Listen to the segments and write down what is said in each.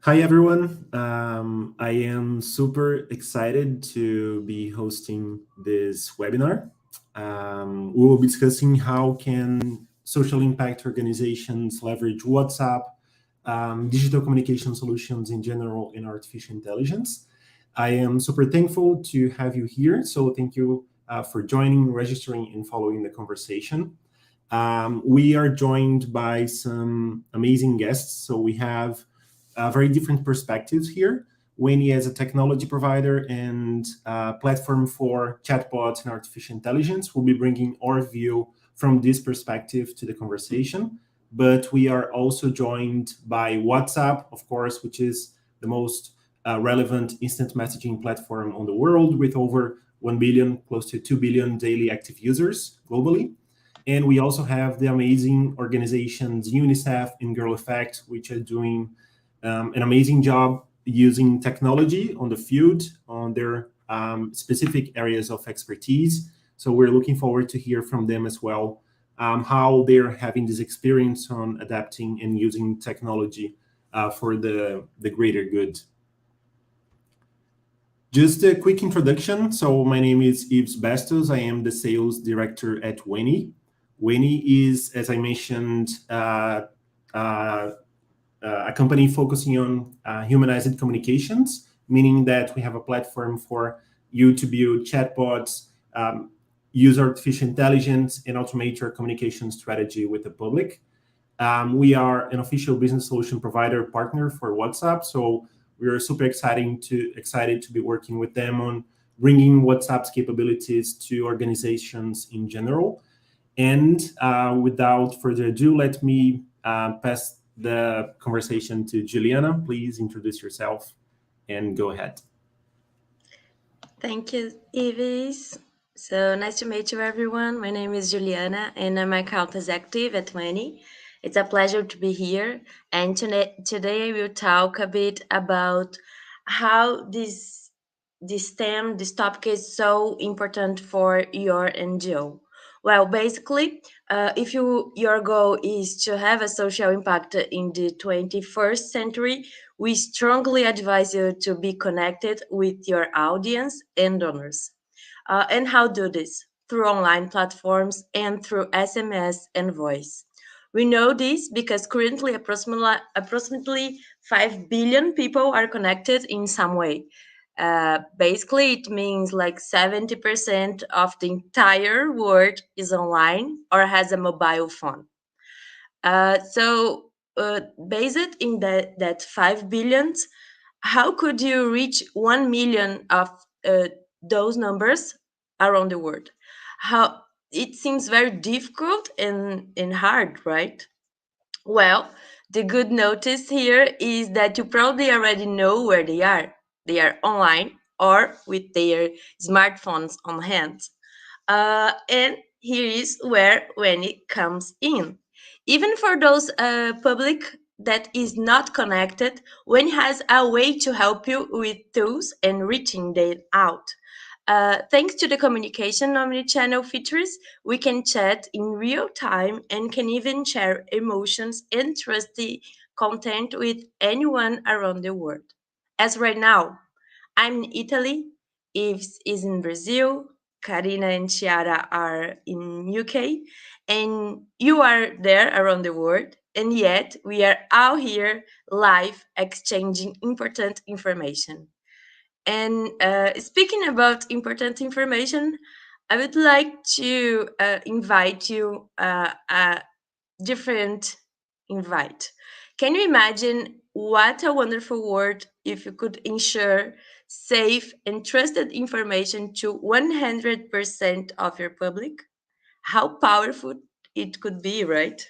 Hi, everyone. I am super excited to be hosting this webinar. We will be discussing how can social impact organizations leverage WhatsApp, digital communication solutions in general, and artificial intelligence. I am super thankful to have you here. So thank you for joining, registering, and following the conversation. We are joined by some amazing guests. So we have very different perspectives here. Winnie as a technology provider and platform for chatbots and artificial intelligence will be bringing our view from this perspective to the conversation. But we are also joined by WhatsApp, of course, which is the most relevant instant messaging platform on the world with over 1 billion, close to 2 billion daily active users globally. And we also have the amazing organizations UNICEF and Girl Effect, which are doing an amazing job using technology on the field on their specific areas of expertise. So we're looking forward to hear from them as well, how they're having this experience on adapting and using technology for the greater good. Just a quick introduction. So my name is Yves Bastos. I am the sales director at Winnie. Winnie is, as I mentioned, a company focusing on humanized communications, meaning that we have a platform for you to build chatbots, use artificial intelligence, and automate your communication strategy with the public. We are an official business solution provider partner for WhatsApp, so we are super excited to be working with them on bringing WhatsApp's capabilities to organizations in general. And without further ado, let me pass the conversation to Juliana. Please introduce yourself and go ahead. Thank you, Ivis. So nice to meet you, everyone. My name is Juliana, and I'm account executive at Winnie. It's a pleasure to be here. And today we'll talk a bit about how this topic is so important for your NGO. Well, basically, if your goal is to have a social impact in the 21st century, we strongly advise you to be connected with your audience and donors. And how do this? Through online platforms and through SMS and voice. We know this because currently approximately 5 billion people are connected in some way. Basically, it means like 70% of the entire world is online or has a mobile phone. So, based in that 5 billions, how could you reach 1 million of those numbers around the world? How it seems very difficult and hard, right? Well, the good notice here is that you probably already know where they are. They are online or with their smartphones on hand. And here is where when it comes in. Even for those public that is not connected, when has a way to help you with tools and reaching them out. Thanks to the communication omnichannel features, we can chat in real time and can even share emotions and trusty content with anyone around the world. As right now, I'm in Italy, Yves is in Brazil, Karina and Chiara are in UK, and you are there around the world, and yet we are all here live exchanging important information. And speaking about important information, I would like to invite you a different invite. Can you imagine what a wonderful world if you could ensure safe and trusted information to 100% of your public? How powerful it could be, right?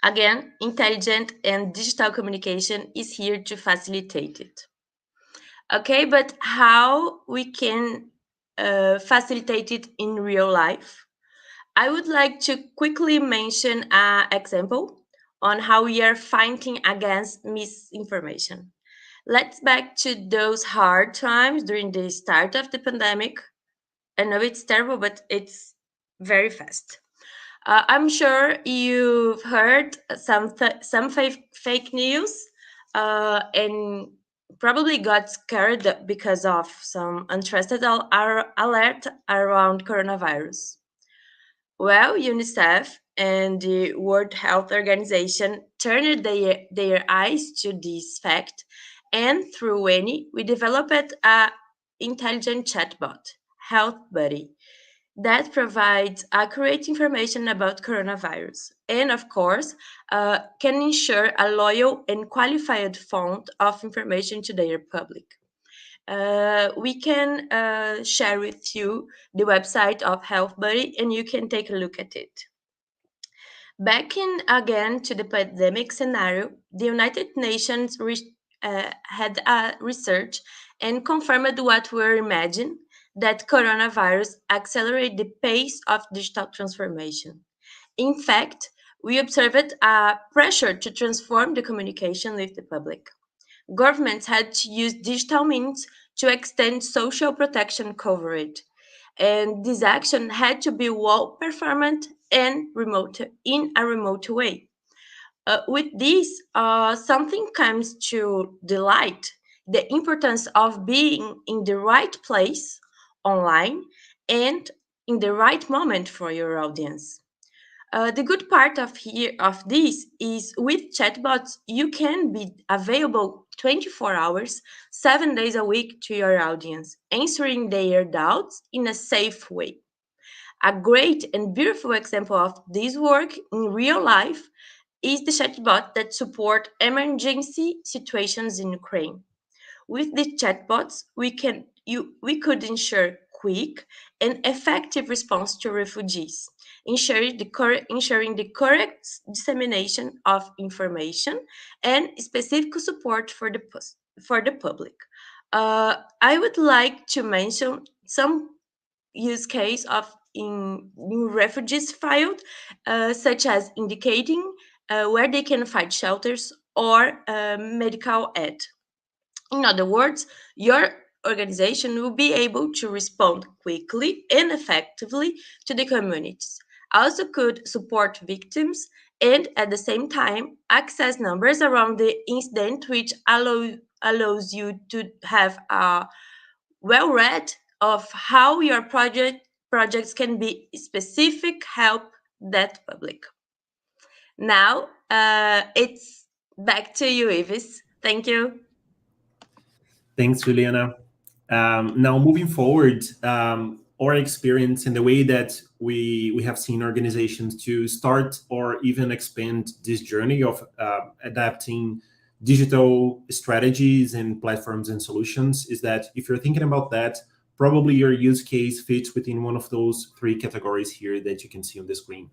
Again, intelligent and digital communication is here to facilitate it. Okay, but how we can facilitate it in real life? I would like to quickly mention an example on how we are fighting against misinformation. Let's back to those hard times during the start of the pandemic. I know it's terrible, but it's very fast. I'm sure you've heard some fake news and probably got scared because of some untrusted alert around coronavirus. Well, UNICEF and the World Health Organization turned their eyes to this fact, and through WENI, we developed a intelligent chatbot, Health Buddy, that provides accurate information about coronavirus and, of course, can ensure a loyal and qualified font of information to their public. We can share with you the website of Health Buddy and you can take a look at it. Backing again to the pandemic scenario, the United Nations had a research and confirmed what we imagined, that coronavirus accelerate the pace of digital transformation. In fact, we observed a pressure to transform the communication with the public. Governments had to use digital means to extend social protection coverage, and this action had to be well performant and remote in a remote way. With this, something comes to the light: the importance of being in the right place online and in the right moment for your audience. The good part of this is with chatbots, you can be available 24 hours, 7 days a week to your audience, answering their doubts in a safe way. A great and beautiful example of this work in real life is the chatbot that support emergency situations in Ukraine. With the chatbots, we could ensure quick and effective response to refugees, ensuring the correct dissemination of information and specific support for the public. I would like to mention some use case of in refugees filed, such as indicating where they can find shelters or medical aid. In other words, your organization will be able to respond quickly and effectively to the communities. Also, could support victims and at the same time access numbers around the incident, which allows you to have a well read of how your projects can be specific help that public. Now, it's back to you, Ivis. Thank you. Thanks, Juliana. Now, moving forward, our experience and the way that we have seen organizations to start or even expand this journey of adapting digital strategies and platforms and solutions is that if you're thinking about that, probably your use case fits within one of those three categories here that you can see on the screen.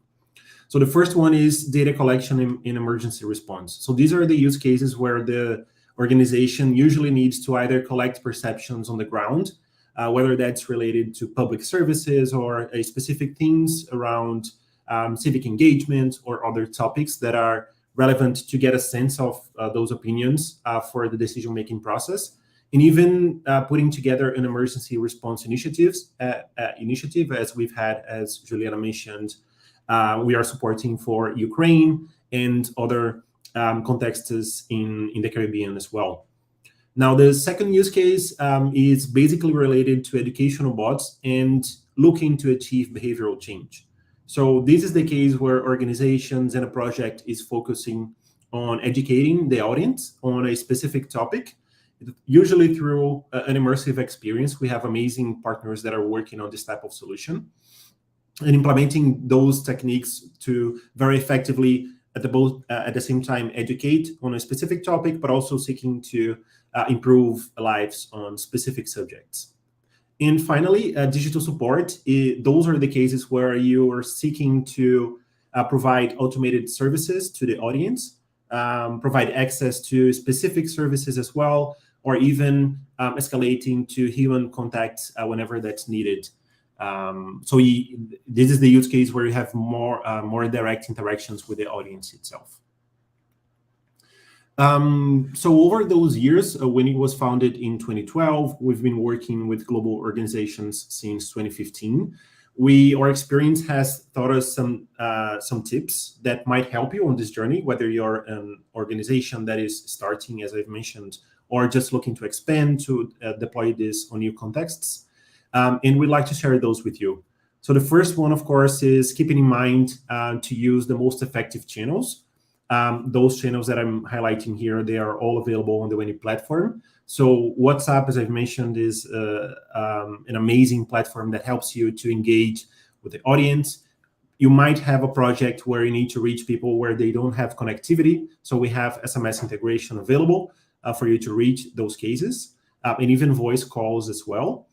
So the first one is data collection in emergency response. So these are the use cases where the organization usually needs to either collect perceptions on the ground, whether that's related to public services or a specific themes around civic engagement or other topics that are relevant to get a sense of those opinions for the decision-making process, and even putting together an emergency response initiative, as we've had, as Juliana mentioned, we are supporting for Ukraine and other contexts in the Caribbean as well. Now, the second use case is basically related to educational bots and looking to achieve behavioral change. So this is the case where organizations and a project is focusing on educating the audience on a specific topic, usually through an immersive experience. We have amazing partners that are working on this type of solution and implementing those techniques to very effectively at the same time educate on a specific topic, but also seeking to improve lives on specific subjects. And finally, digital support. Those are the cases where you are seeking to provide automated services to the audience, provide access to specific services as well, or even escalating to human contact whenever that's needed. This is the use case where you have more direct interactions with the audience itself. So over those years, when it was founded in 2012, we've been working with global organizations since 2015. Our experience has taught us some tips that might help you on this journey, whether you're an organization that is starting, as I've mentioned, or just looking to expand to deploy this on new contexts. And we'd like to share those with you. So the first one, of course, is keeping in mind to use the most effective channels. Those channels that I'm highlighting here, they are all available on the Weni platform. So WhatsApp, as I've mentioned, is an amazing platform that helps you to engage with the audience. You might have a project where you need to reach people where they don't have connectivity. So we have SMS integration available for you to reach those cases, and even voice calls as well.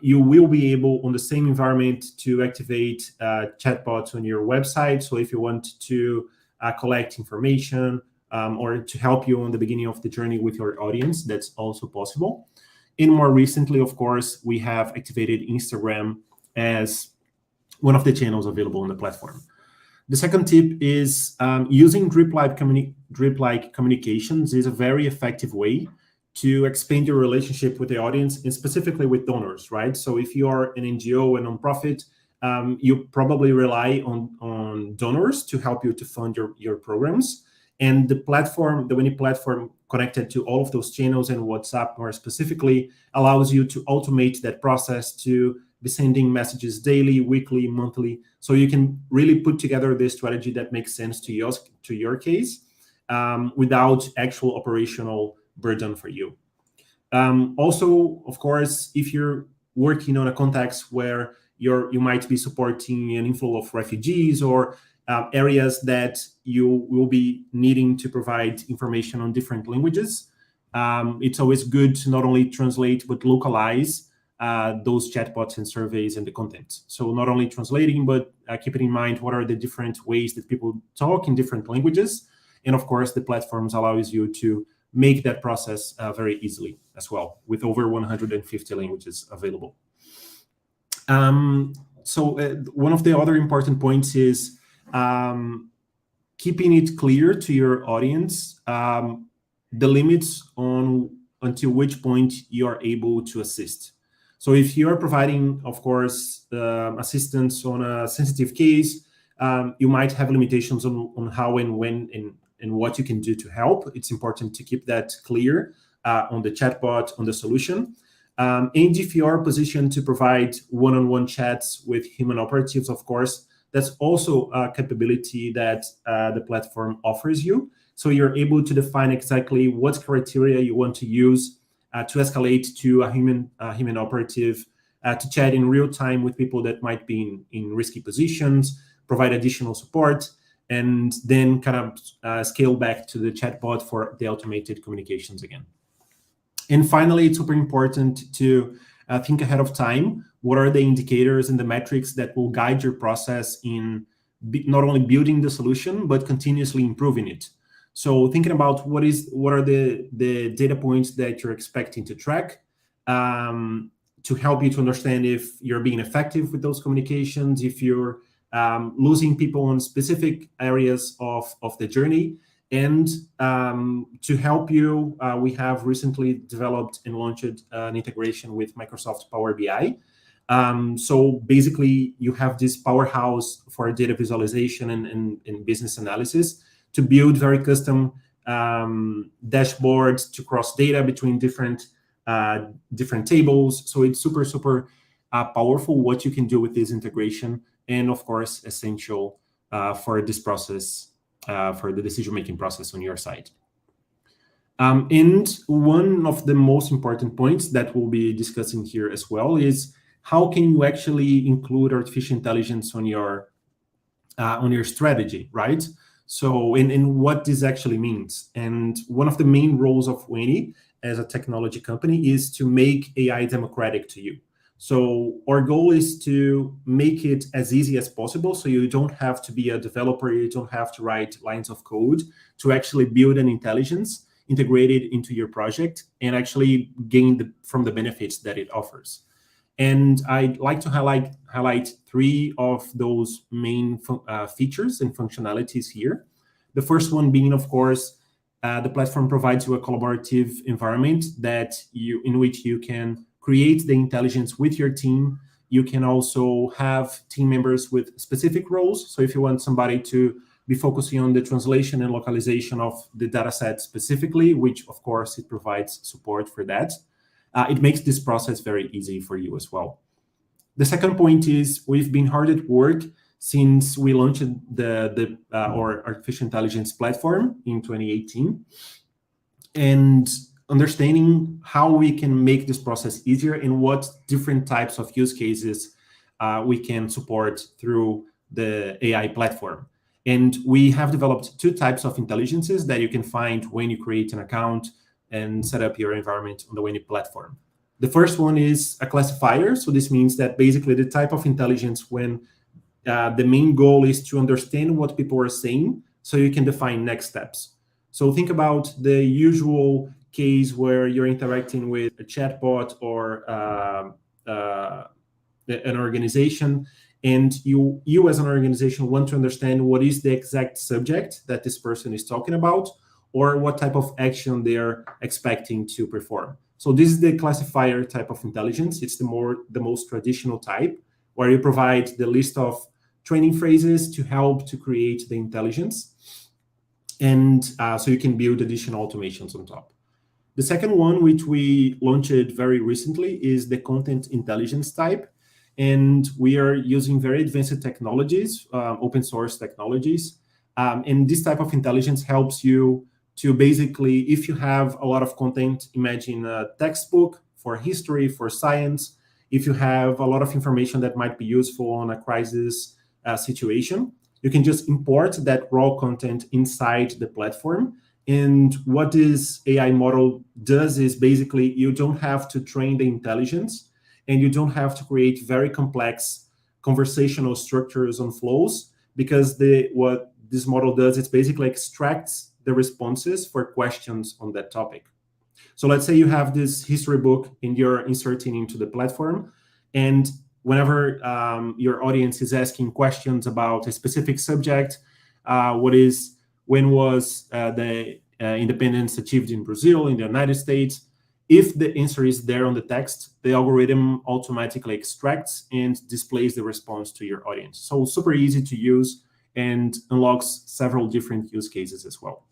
You will be able, on the same environment, to activate chatbots on your website. So if you want to collect information or to help you on the beginning of the journey with your audience, that's also possible. And more recently, of course, we have activated Instagram as one of the channels available on the platform. The second tip is using drip-like communications is a very effective way to expand your relationship with the audience, and specifically with donors, right? So if you are an NGO, a nonprofit, you probably rely on donors to help you to fund your programs. And the platform, the Weni platform, connected to all of those channels and WhatsApp more specifically, allows you to automate that process, to be sending messages daily, weekly, monthly. So you can really put together this strategy that makes sense to your case without actual operational burden for you. Also, of course, if you're working on a context where you might be supporting an inflow of refugees or areas that you will be needing to provide information on different languages, it's always good to not only translate but localize those chatbots and surveys and the content. So not only translating, but keeping in mind what are the different ways that people talk in different languages. And of course, the platforms allows you to make that process very easily as well, with over 150 languages available. So one of the other important points is keeping it clear to your audience the limits on until which point you are able to assist. So if you are providing, of course, assistance on a sensitive case, you might have limitations on how and when and what you can do to help. It's important to keep that clear on the chatbot, on the solution. And if you are positioned to provide one-on-one chats with human operatives, of course, that's also a capability that the platform offers you. So you're able to define exactly what criteria you want to use to escalate to a human operative, to chat in real time with people that might be in risky positions, provide additional support, and then kind of scale back to the chatbot for the automated communications again. And finally, it's super important to think ahead of time. What are the indicators and the metrics that will guide your process in not only building the solution, but continuously improving it? So thinking about what are the data points that you're expecting to track to help you to understand if you're being effective with those communications, if you're losing people on specific areas of the journey. And to help you, we have recently developed and launched an integration with Microsoft Power BI. So basically, you have this powerhouse for data visualization and business analysis to build very custom dashboards to cross data between different tables. So it's super powerful what you can do with this integration, and of course, essential for this process, for the decision-making process on your side. And one of the most important points that we'll be discussing here as well is how can you actually include artificial intelligence on your strategy, right? So, and what this actually means. And one of the main roles of Weni as a technology company is to make AI democratic to you. So our goal is to make it as easy as possible, so you don't have to be a developer, you don't have to write lines of code to actually build an intelligence integrated into your project and actually gain from the benefits that it offers. And I'd like to highlight three of those main features and functionalities here. The first one being, of course, the platform provides you a collaborative environment in which you can create the intelligence with your team you can also have team members with specific roles. So if you want somebody to be focusing on the translation and localization of the data set specifically, which of course it provides support for that, it makes this process very easy for you as well. The second point is we've been hard at work since we launched our artificial intelligence platform in 2018, and understanding how we can make this process easier and what different types of use cases we can support through the AI platform. And we have developed two types of intelligences that you can find when you create an account and set up your environment on the Weni platform. The first one is a classifier. So this means that basically the type of intelligence when the main goal is to understand what people are saying so you can define next steps. So think about the usual case where you're interacting with a chatbot or an organization, and you as an organization want to understand what is the exact subject that this person is talking about, or what type of action they're expecting to perform. So this is the classifier type of intelligence. It's the most traditional type, where you provide the list of training phrases to help to create the intelligence. And so you can build additional automations on top. The second one, which we launched very recently, is the content intelligence type. And we are using very advanced technologies, open source technologies. And this type of intelligence helps you to basically, if you have a lot of content, imagine a textbook for history, for science, if you have a lot of information that might be useful on a crisis situation, you can just import that raw content inside the platform. And what this AI model does is basically you don't have to train the intelligence, and you don't have to create very complex conversational structures on flows, because what this model does is basically extracts the responses for questions on that topic. So let's say you have this history book and you're inserting into the platform, and whenever your audience is asking questions about a specific subject, when was the independence achieved in Brazil, in the United States, if the answer is there on the text, the algorithm automatically extracts and displays the response to your audience. So super easy to use and unlocks several different use cases as well.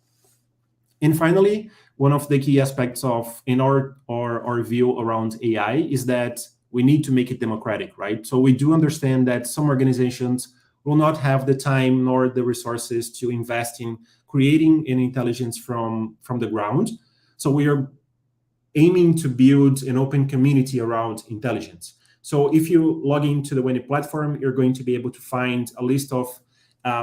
And finally, one of the key aspects in our view around AI is that we need to make it democratic, right? So we do understand that some organizations will not have the time nor the resources to invest in creating an intelligence from the ground. So we are aiming to build an open community around intelligence. So if you log into the Weni platform, you're going to be able to find a list of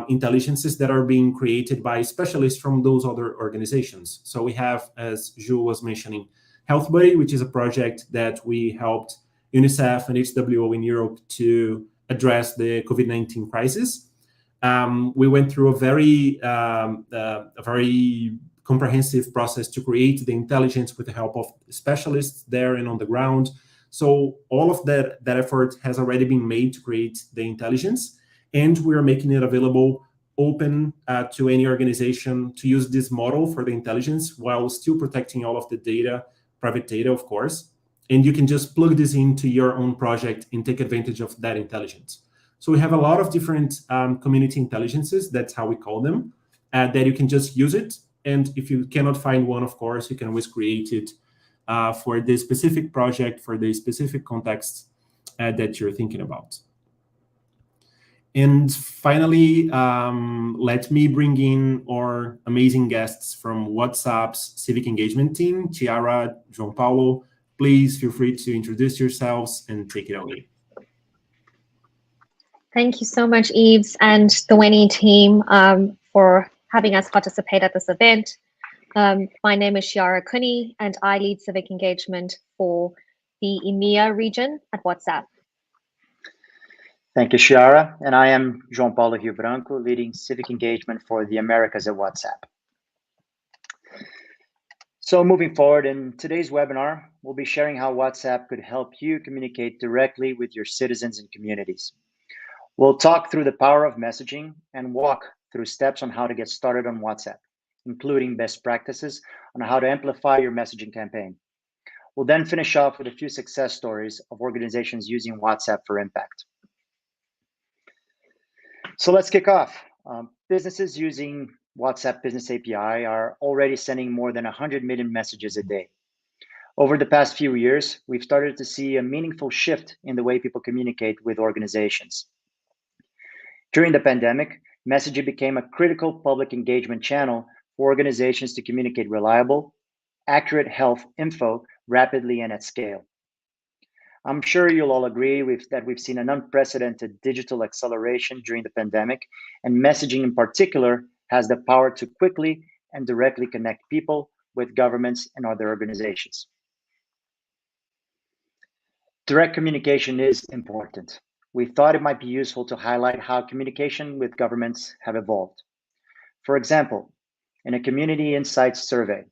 intelligences that are being created by specialists from those other organizations. So we have, as Jules was mentioning, Health Buddy, which is a project that we helped UNICEF and HWO in Europe to address the COVID-19 crisis. We went through a very comprehensive process to create the intelligence with the help of specialists there and on the ground. So all of that effort has already been made to create the intelligence, and we're making it available open to any organization to use this model for the intelligence while still protecting all of the data, private data, of course. And you can just plug this into your own project and take advantage of that intelligence. So we have a lot of different community intelligences, that's how we call them, that you can just use it. And if you cannot find one, of course, you can always create it for the specific project, for the specific context that you're thinking about. And finally, let me bring in our amazing guests from WhatsApp's civic engagement team, Chiara, João Paulo. Please feel free to introduce yourselves and take it away. Thank you so much, Yves, and the Weni team for having us participate at this event. My name is Chiara Cooney, and I lead civic engagement for the EMEA region at WhatsApp. Thank you, Chiara. And I am João Paulo Rio Branco, leading civic engagement for the Americas at WhatsApp. So moving forward, in today's webinar, we'll be sharing how WhatsApp could help you communicate directly with your citizens and communities. We'll talk through the power of messaging and walk through steps on how to get started on WhatsApp, including best practices on how to amplify your messaging campaign. We'll then finish off with a few success stories of organizations using WhatsApp for impact. So let's kick off. Businesses using WhatsApp Business API are already sending more than 100 million messages a day. Over the past few years, we've started to see a meaningful shift in the way people communicate with organizations. During the pandemic, messaging became a critical public engagement channel for organizations to communicate reliable, accurate health info rapidly and at scale. I'm sure you'll all agree that we've seen an unprecedented digital acceleration during the pandemic, and messaging in particular has the power to quickly and directly connect people with governments and other organizations. Direct communication is important. We thought it might be useful to highlight how communication with governments have evolved. For example, in a community insights survey,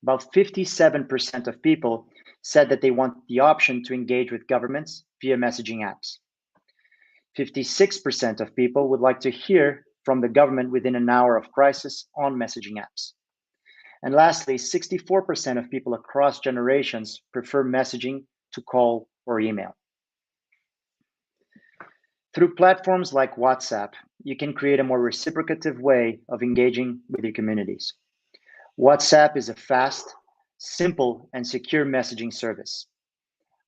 about 57% of people said that they want the option to engage with governments via messaging apps. 56% of people would like to hear from the government within an hour of crisis on messaging apps. And lastly, 64% of people across generations prefer messaging to call or email. Through platforms like WhatsApp, you can create a more reciprocative way of engaging with your communities. WhatsApp is a fast, simple, and secure messaging service.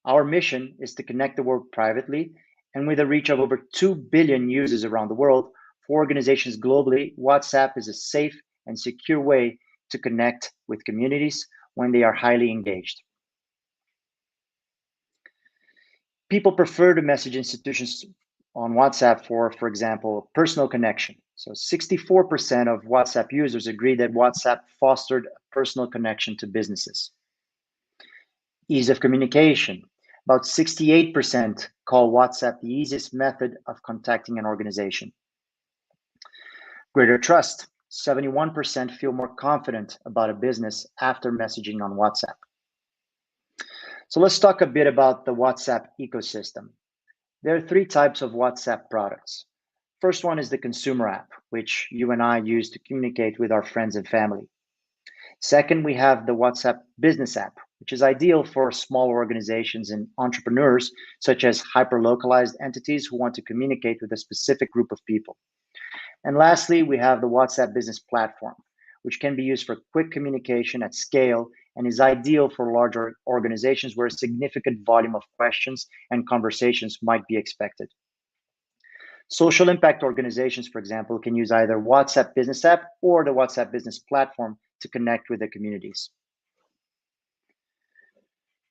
Our mission is to connect the world privately, and with a reach of over 2 billion users around the world, for organizations globally, WhatsApp is a safe and secure way to connect with communities when they are highly engaged. People prefer to message institutions on WhatsApp for example, personal connection. So 64% of WhatsApp users agree that WhatsApp fostered a personal connection to businesses. Ease of communication. About 68% call WhatsApp the easiest method of contacting an organization. Greater trust. 71% feel more confident about a business after messaging on WhatsApp. So let's talk a bit about the WhatsApp ecosystem. There are 3 types of WhatsApp products. First one is the consumer app, which you and I use to communicate with our friends and family. Second, we have the WhatsApp business app, which is ideal for small organizations and entrepreneurs, such as hyper-localized entities who want to communicate with a specific group of people. And lastly, we have the WhatsApp business platform, which can be used for quick communication at scale and is ideal for larger organizations where a significant volume of questions and conversations might be expected. Social impact organizations, for example, can use either WhatsApp business app or the WhatsApp business platform to connect with their communities.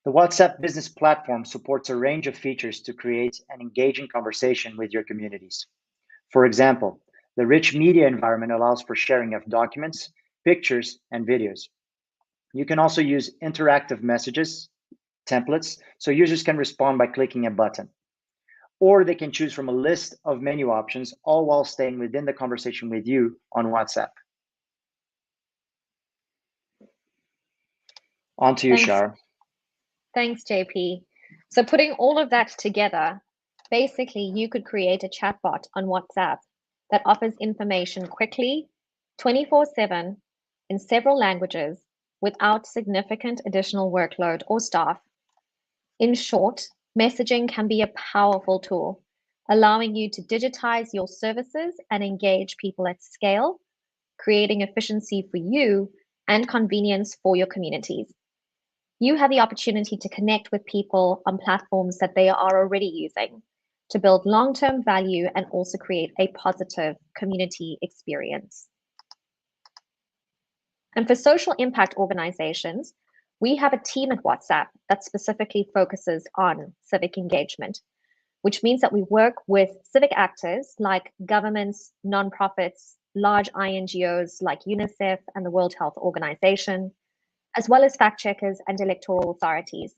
The WhatsApp business platform supports a range of features to create an engaging conversation with your communities. For example, the rich media environment allows for sharing of documents, pictures, and videos. You can also use interactive messages, templates, so users can respond by clicking a button. Or they can choose from a list of menu options, all while staying within the conversation with you on WhatsApp. On to you, Shar. Thanks, JP. So putting all of that together, basically you could create a chatbot on WhatsApp that offers information quickly, 24/7, in several languages, without significant additional workload or staff. In short, messaging can be a powerful tool, allowing you to digitize your services and engage people at scale, creating efficiency for you and convenience for your communities. You have the opportunity to connect with people on platforms that they are already using to build long-term value and also create a positive community experience. And for social impact organizations, we have a team at WhatsApp that specifically focuses on civic engagement, which means that we work with civic actors like governments, nonprofits, large INGOs like UNICEF and the World Health Organization, as well as fact checkers and electoral authorities.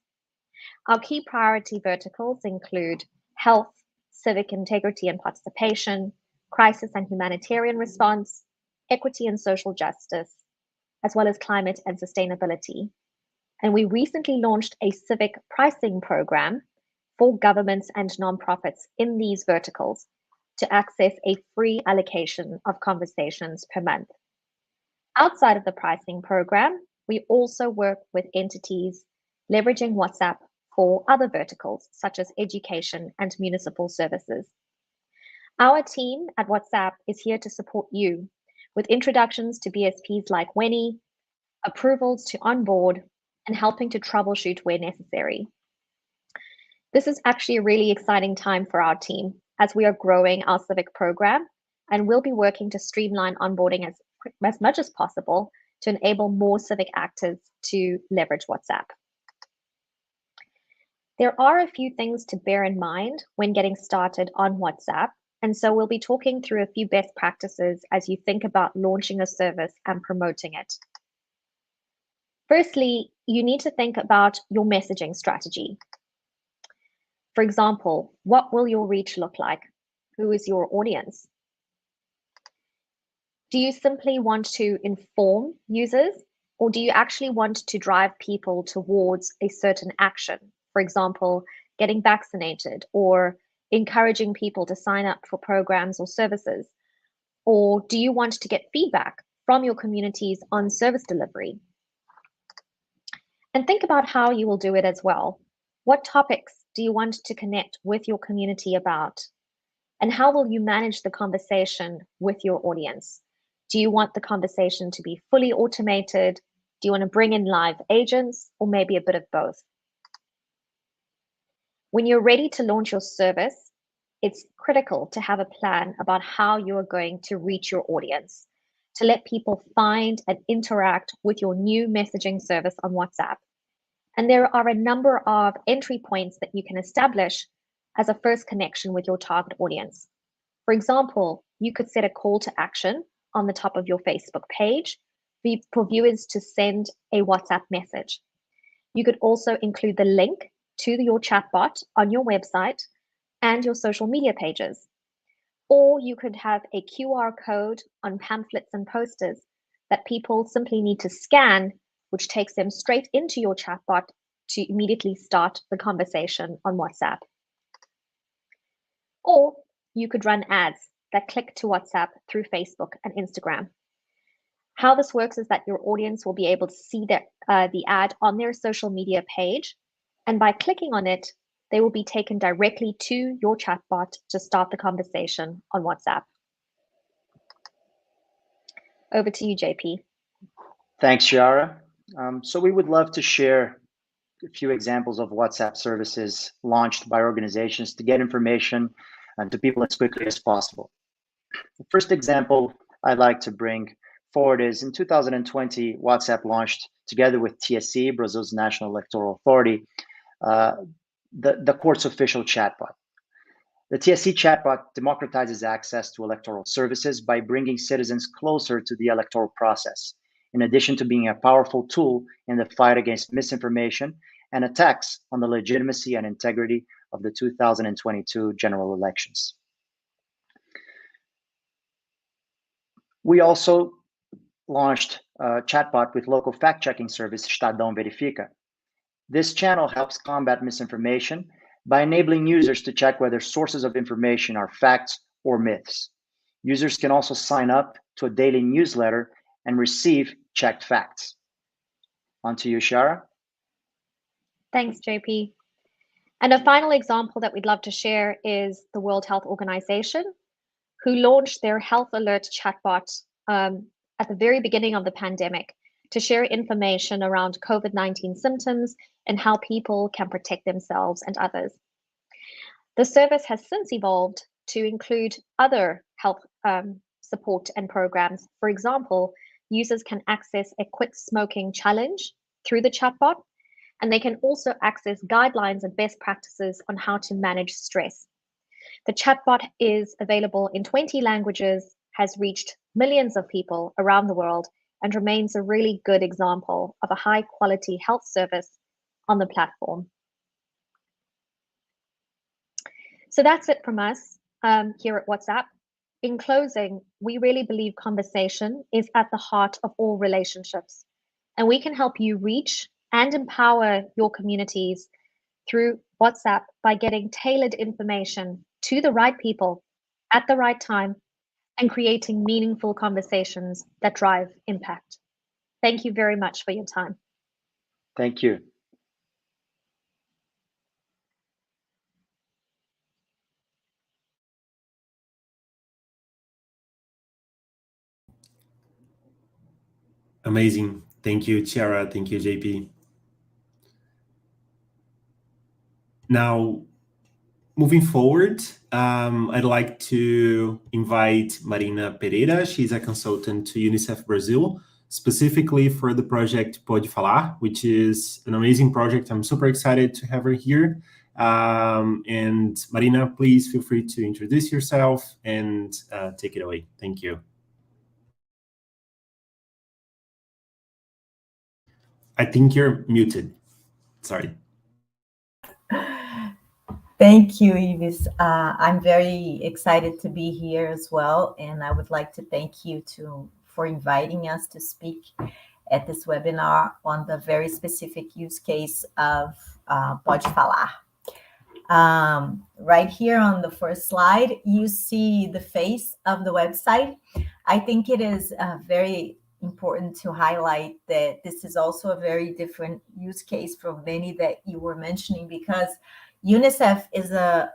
Our key priority verticals include health, civic integrity and participation, crisis and humanitarian response, equity and social justice, as well as climate and sustainability. And we recently launched a civic pricing program for governments and nonprofits in these verticals to access a free allocation of conversations per month. Outside of the pricing program, we also work with entities leveraging WhatsApp for other verticals such as education and municipal services. Our team at WhatsApp is here to support you with introductions to BSPs like Weni, approvals to onboard, and helping to troubleshoot where necessary. This is actually a really exciting time for our team as we are growing our civic program, and we'll be working to streamline onboarding as much as possible to enable more civic actors to leverage WhatsApp. There are a few things to bear in mind when getting started on WhatsApp, and so we'll be talking through a few best practices as you think about launching a service and promoting it. Firstly, you need to think about your messaging strategy. For example, what will your reach look like? Who is your audience? Do you simply want to inform users, or do you actually want to drive people towards a certain action? For example, getting vaccinated or encouraging people to sign up for programs or services? Or do you want to get feedback from your communities on service delivery? And think about how you will do it as well. What topics do you want to connect with your community about? And how will you manage the conversation with your audience? Do you want the conversation to be fully automated? Do you want to bring in live agents, or maybe a bit of both? When you're ready to launch your service, it's critical to have a plan about how you are going to reach your audience, to let people find and interact with your new messaging service on WhatsApp. And there are a number of entry points that you can establish as a first connection with your target audience. For example, you could set a call to action on the top of your Facebook page for viewers to send a WhatsApp message. You could also include the link to your chatbot on your website and your social media pages. Or you could have a QR code on pamphlets and posters that people simply need to scan, which takes them straight into your chatbot to immediately start the conversation on WhatsApp. Or you could run ads that click to WhatsApp through Facebook and Instagram. How this works is that your audience will be able to see the ad on their social media page, and by clicking on it, they will be taken directly to your chatbot to start the conversation on WhatsApp. Over to you, JP. Thanks, Chiara. So we would love to share a few examples of WhatsApp services launched by organizations to get information to people as quickly as possible. The first example I'd like to bring forward is in 2020, WhatsApp launched together with TSE, Brazil's National Electoral Authority, the court's official chatbot. The TSE chatbot democratizes access to electoral services by bringing citizens closer to the electoral process, in addition to being a powerful tool in the fight against misinformation and attacks on the legitimacy and integrity of the 2022 general elections. We also launched a chatbot with local fact-checking service Estadão Verifica. This channel helps combat misinformation by enabling users to check whether sources of information are facts or myths. Users can also sign up to a daily newsletter and receive checked facts. On to you, Chiara. Thanks, JP. And a final example that we'd love to share is the World Health Organization, who launched their Health Alert chatbot at the very beginning of the pandemic to share information around COVID-19 symptoms and how people can protect themselves and others. The service has since evolved to include other health support and programs. For example, users can access a quit smoking challenge through the chatbot, and they can also access guidelines and best practices on how to manage stress. The chatbot is available in 20 languages, has reached millions of people around the world, and remains a really good example of a high quality health service on the platform. So that's it from us here at WhatsApp. In closing, we really believe conversation is at the heart of all relationships, and we can help you reach and empower your communities through WhatsApp by getting tailored information to the right people at the right time and creating meaningful conversations that drive impact. Thank you very much for your time. Thank you. Amazing. Thank you, Tiara. Thank you, JP. Now, moving forward, I'd like to invite Marina Pereira. She's a consultant to UNICEF Brazil, specifically for the project Pode Falar, which is an amazing project. I'm super excited to have her here. And Marina, please feel free to introduce yourself and take it away. Thank you. I think you're muted. Sorry. Thank you, Ives. I'm very excited to be here as well, and I would like to thank you for inviting us to speak at this webinar on the very specific use case of Pode Falar. Right here on the first slide, you see the face of the website. I think it is very important to highlight that this is also a very different use case from many that you were mentioning, because UNICEF is an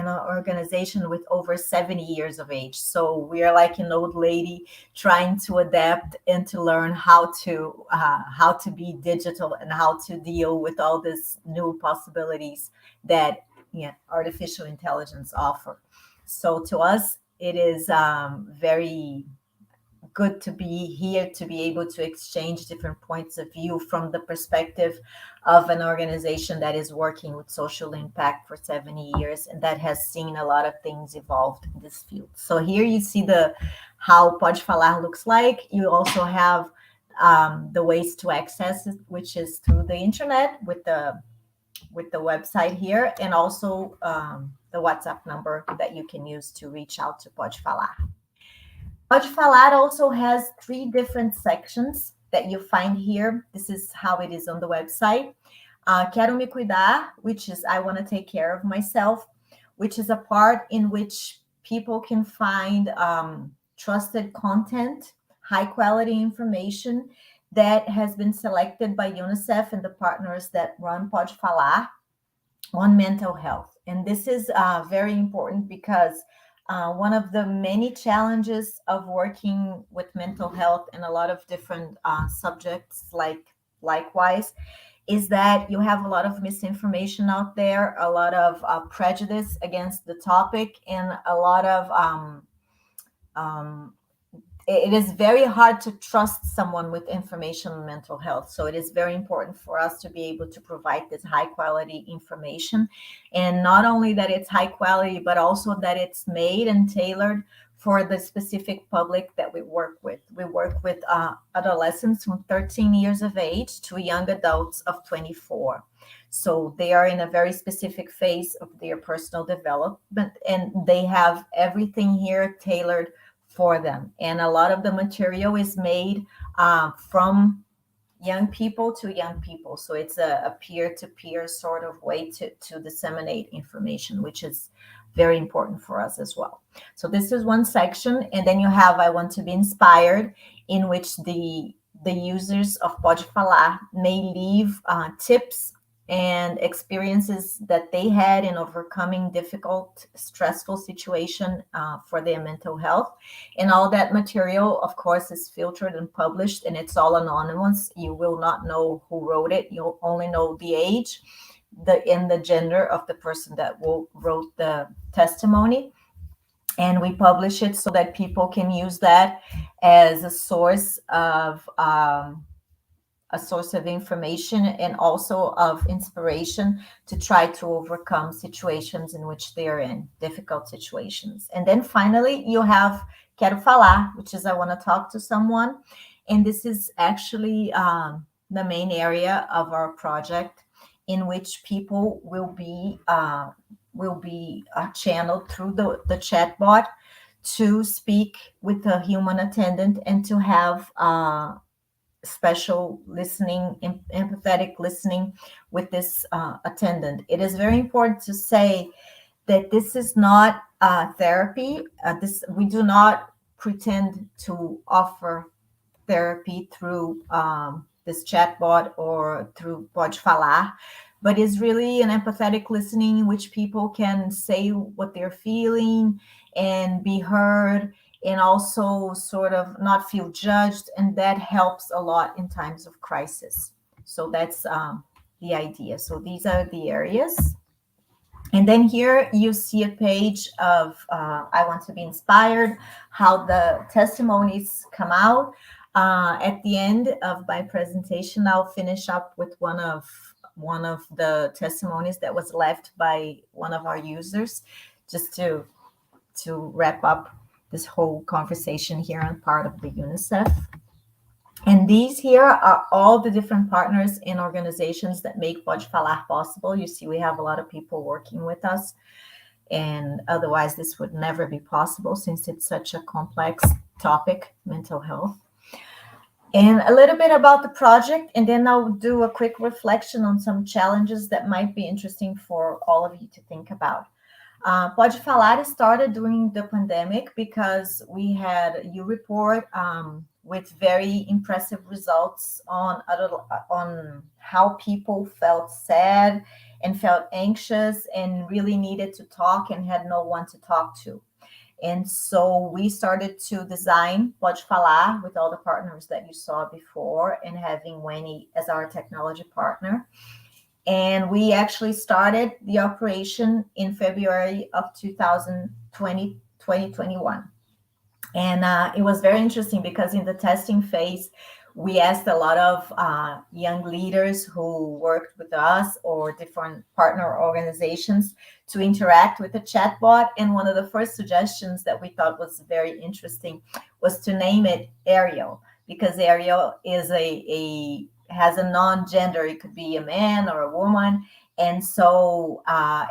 organization with over 70 years of age. So we are like an old lady trying to adapt and to learn how to be digital and how to deal with all these new possibilities that artificial intelligence offer. So to us, it is very good to be here, to be able to exchange different points of view from the perspective of an organization that is working with social impact for 70 years and that has seen a lot of things evolved in this field. So here you see how Pode Falar looks like. You also have the ways to access it, which is through the internet with the website here, and also the WhatsApp number that you can use to reach out to Pode Falar. Pode Falar also has 3 different sections that you find here. This is how it is on the website. Quero me cuidar, which is I want to take care of myself, which is a part in which people can find trusted content, high quality information that has been selected by UNICEF and the partners that run Pode Falar on mental health. And this is very important because one of the many challenges of working with mental health and a lot of different subjects likewise is that you have a lot of misinformation out there, a lot of prejudice against the topic, and a lot of it is very hard to trust someone with information on mental health. So it is very important for us to be able to provide this high quality information. And not only that it's high quality, but also that it's made and tailored for the specific public that we work with. We work with adolescents from 13 years of age to young adults of 24. So they are in a very specific phase of their personal development, and they have everything here tailored for them. And a lot of the material is made from young people to young people. So it's a peer-to-peer sort of way to disseminate information, which is very important for us as well. So this is one section. And then you have I Want to Be Inspired, in which the users of Pode Falar may leave tips and experiences that they had in overcoming difficult, stressful situation for their mental health. And all that material, of course, is filtered and published, and it's all anonymous. You will not know who wrote it. You'll only know the age, and the gender of the person that wrote the testimony. And we publish it so that people can use that as a source of information and also of inspiration to try to overcome situations in which they're in, difficult situations. And then finally, you have Quero Falar, which is I want to talk to someone. And this is actually the main area of our project, in which people will be channeled through the chatbot to speak with a human attendant and to have special listening, empathetic listening with this attendant. It is very important to say that this is not therapy. We do not pretend to offer therapy through this chatbot or through Pode Falar, but it's really an empathetic listening in which people can say what they're feeling and be heard and also sort of not feel judged, and that helps a lot in times of crisis. So that's the idea. So these are the areas. And then here you see a page of I want to be inspired, how the testimonies come out. At the end of my presentation, I'll finish up with one of the testimonies that was left by one of our users, just to wrap up this whole conversation here on part of the UNICEF. And these here are all the different partners and organizations that make Pode Falar possible. You see, we have a lot of people working with us, and otherwise this would never be possible since it's such a complex topic, mental health. And a little bit about the project, and then I'll do a quick reflection on some challenges that might be interesting for all of you to think about. Pode Falar started during the pandemic because we had a report with very impressive results on how people felt sad and felt anxious and really needed to talk and had no one to talk to. And so we started to design Pode Falar with all the partners that you saw before, and having Wendy as our technology partner. And we actually started the operation in February of 2021. And it was very interesting because in the testing phase, we asked a lot of young leaders who worked with us or different partner organizations to interact with the chatbot. And one of the first suggestions that we thought was very interesting was to name it Ariel, because Ariel is has a non-gender. It could be a man or a woman. And so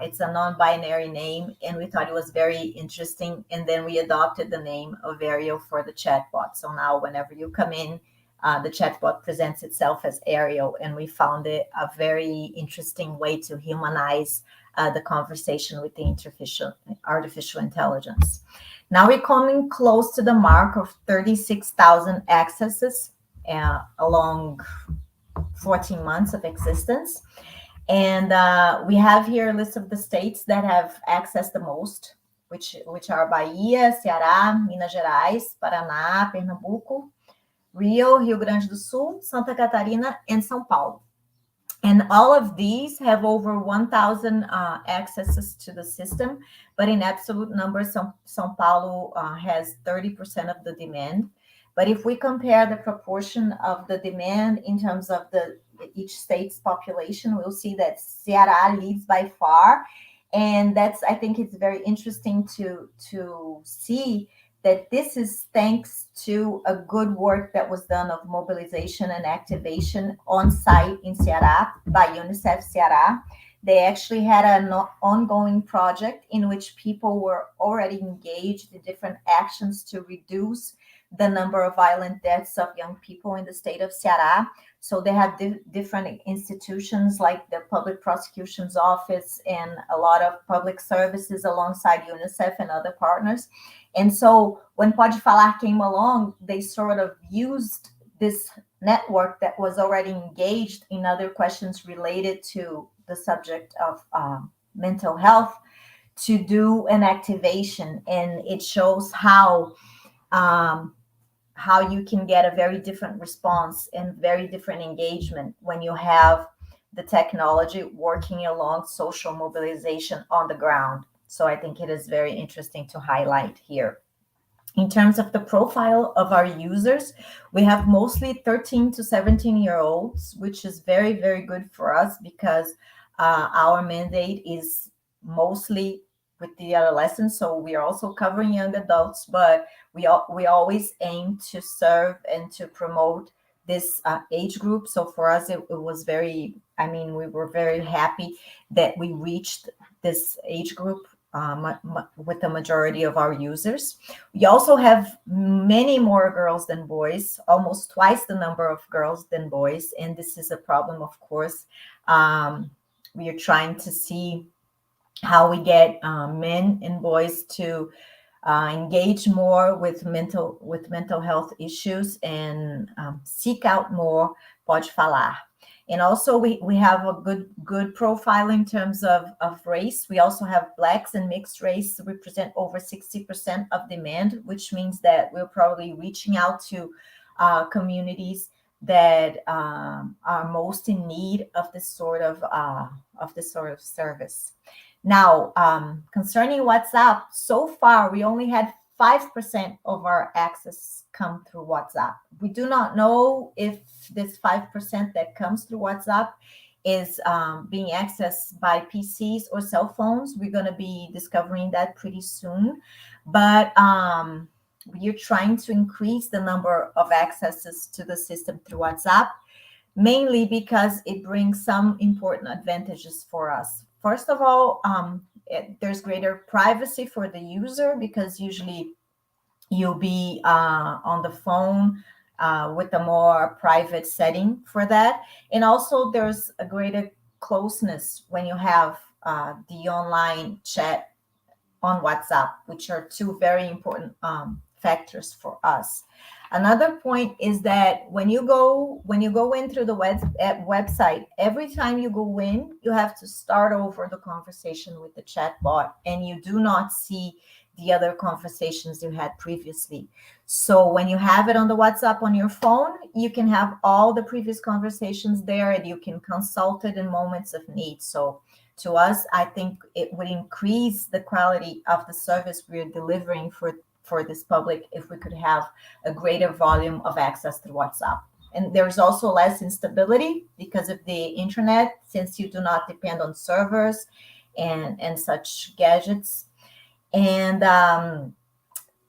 it's a non-binary name, and we thought it was very interesting. And then we adopted the name of Ariel for the chatbot. So now whenever you come in, the chatbot presents itself as Ariel, and we found it a very interesting way to humanize the conversation with the artificial intelligence. Now we're coming close to the mark of 36,000 accesses along 14 months of existence. And we have here a list of the states that have accessed the most, which are Bahia, Ceará, Minas Gerais, Paraná, Pernambuco, Rio, Rio Grande do Sul, Santa Catarina, and São Paulo. And all of these have over 1,000 accesses to the system, but in absolute numbers, São Paulo has 30% of the demand. But if we compare the proportion of the demand in terms of each state's population, we'll see that Ceará leads by far. And I think it's very interesting to see that this is thanks to a good work that was done of mobilization and activation on site in Ceará by UNICEF Ceará. They actually had an ongoing project in which people were already engaged in different actions to reduce the number of violent deaths of young people in the state of Ceará. So they have different institutions like the Public Prosecution's Office and a lot of public services alongside UNICEF and other partners. And so when Pode Falar came along, they sort of used this network that was already engaged in other questions related to the subject of mental health to do an activation. And it shows how you can get a very different response and very different engagement when you have the technology working along social mobilization on the ground. So I think it is very interesting to highlight here. In terms of the profile of our users, we have mostly 13 to 17-year-olds, which is very, very good for us because our mandate is mostly with the adolescents. So we are also covering young adults, but we always aim to serve and to promote this age group. So for us, it was we were very happy that we reached this age group with the majority of our users. We also have many more girls than boys, almost twice the number of girls than boys. And this is a problem, of course. We are trying to see how we get men and boys to engage more with mental health issues and seek out more Pode Falar. And also we have a good profile in terms of race. We also have Blacks and mixed race represent over 60% of demand, which means that we're probably reaching out to communities that are most in need of this sort of service. Now, concerning WhatsApp, so far we only had 5% of our access come through WhatsApp. We do not know if this 5% that comes through WhatsApp is being accessed by PCs or cell phones. We're going to be discovering that pretty soon. But we're trying to increase the number of accesses to the system through WhatsApp, mainly because it brings some important advantages for us. First of all, there's greater privacy for the user, because usually you'll be on the phone with a more private setting for that. And also there's a greater closeness when you have the online chat on WhatsApp, which are two very important factors for us. Another point is that when you go in through the website, every time you go in, you have to start over the conversation with the chatbot, and you do not see the other conversations you had previously. So when you have it on the WhatsApp on your phone, you can have all the previous conversations there, and you can consult it in moments of need. So to us, I think it would increase the quality of the service we're delivering for this public if we could have a greater volume of access through WhatsApp. And there's also less instability because of the internet, since you do not depend on servers and such gadgets. And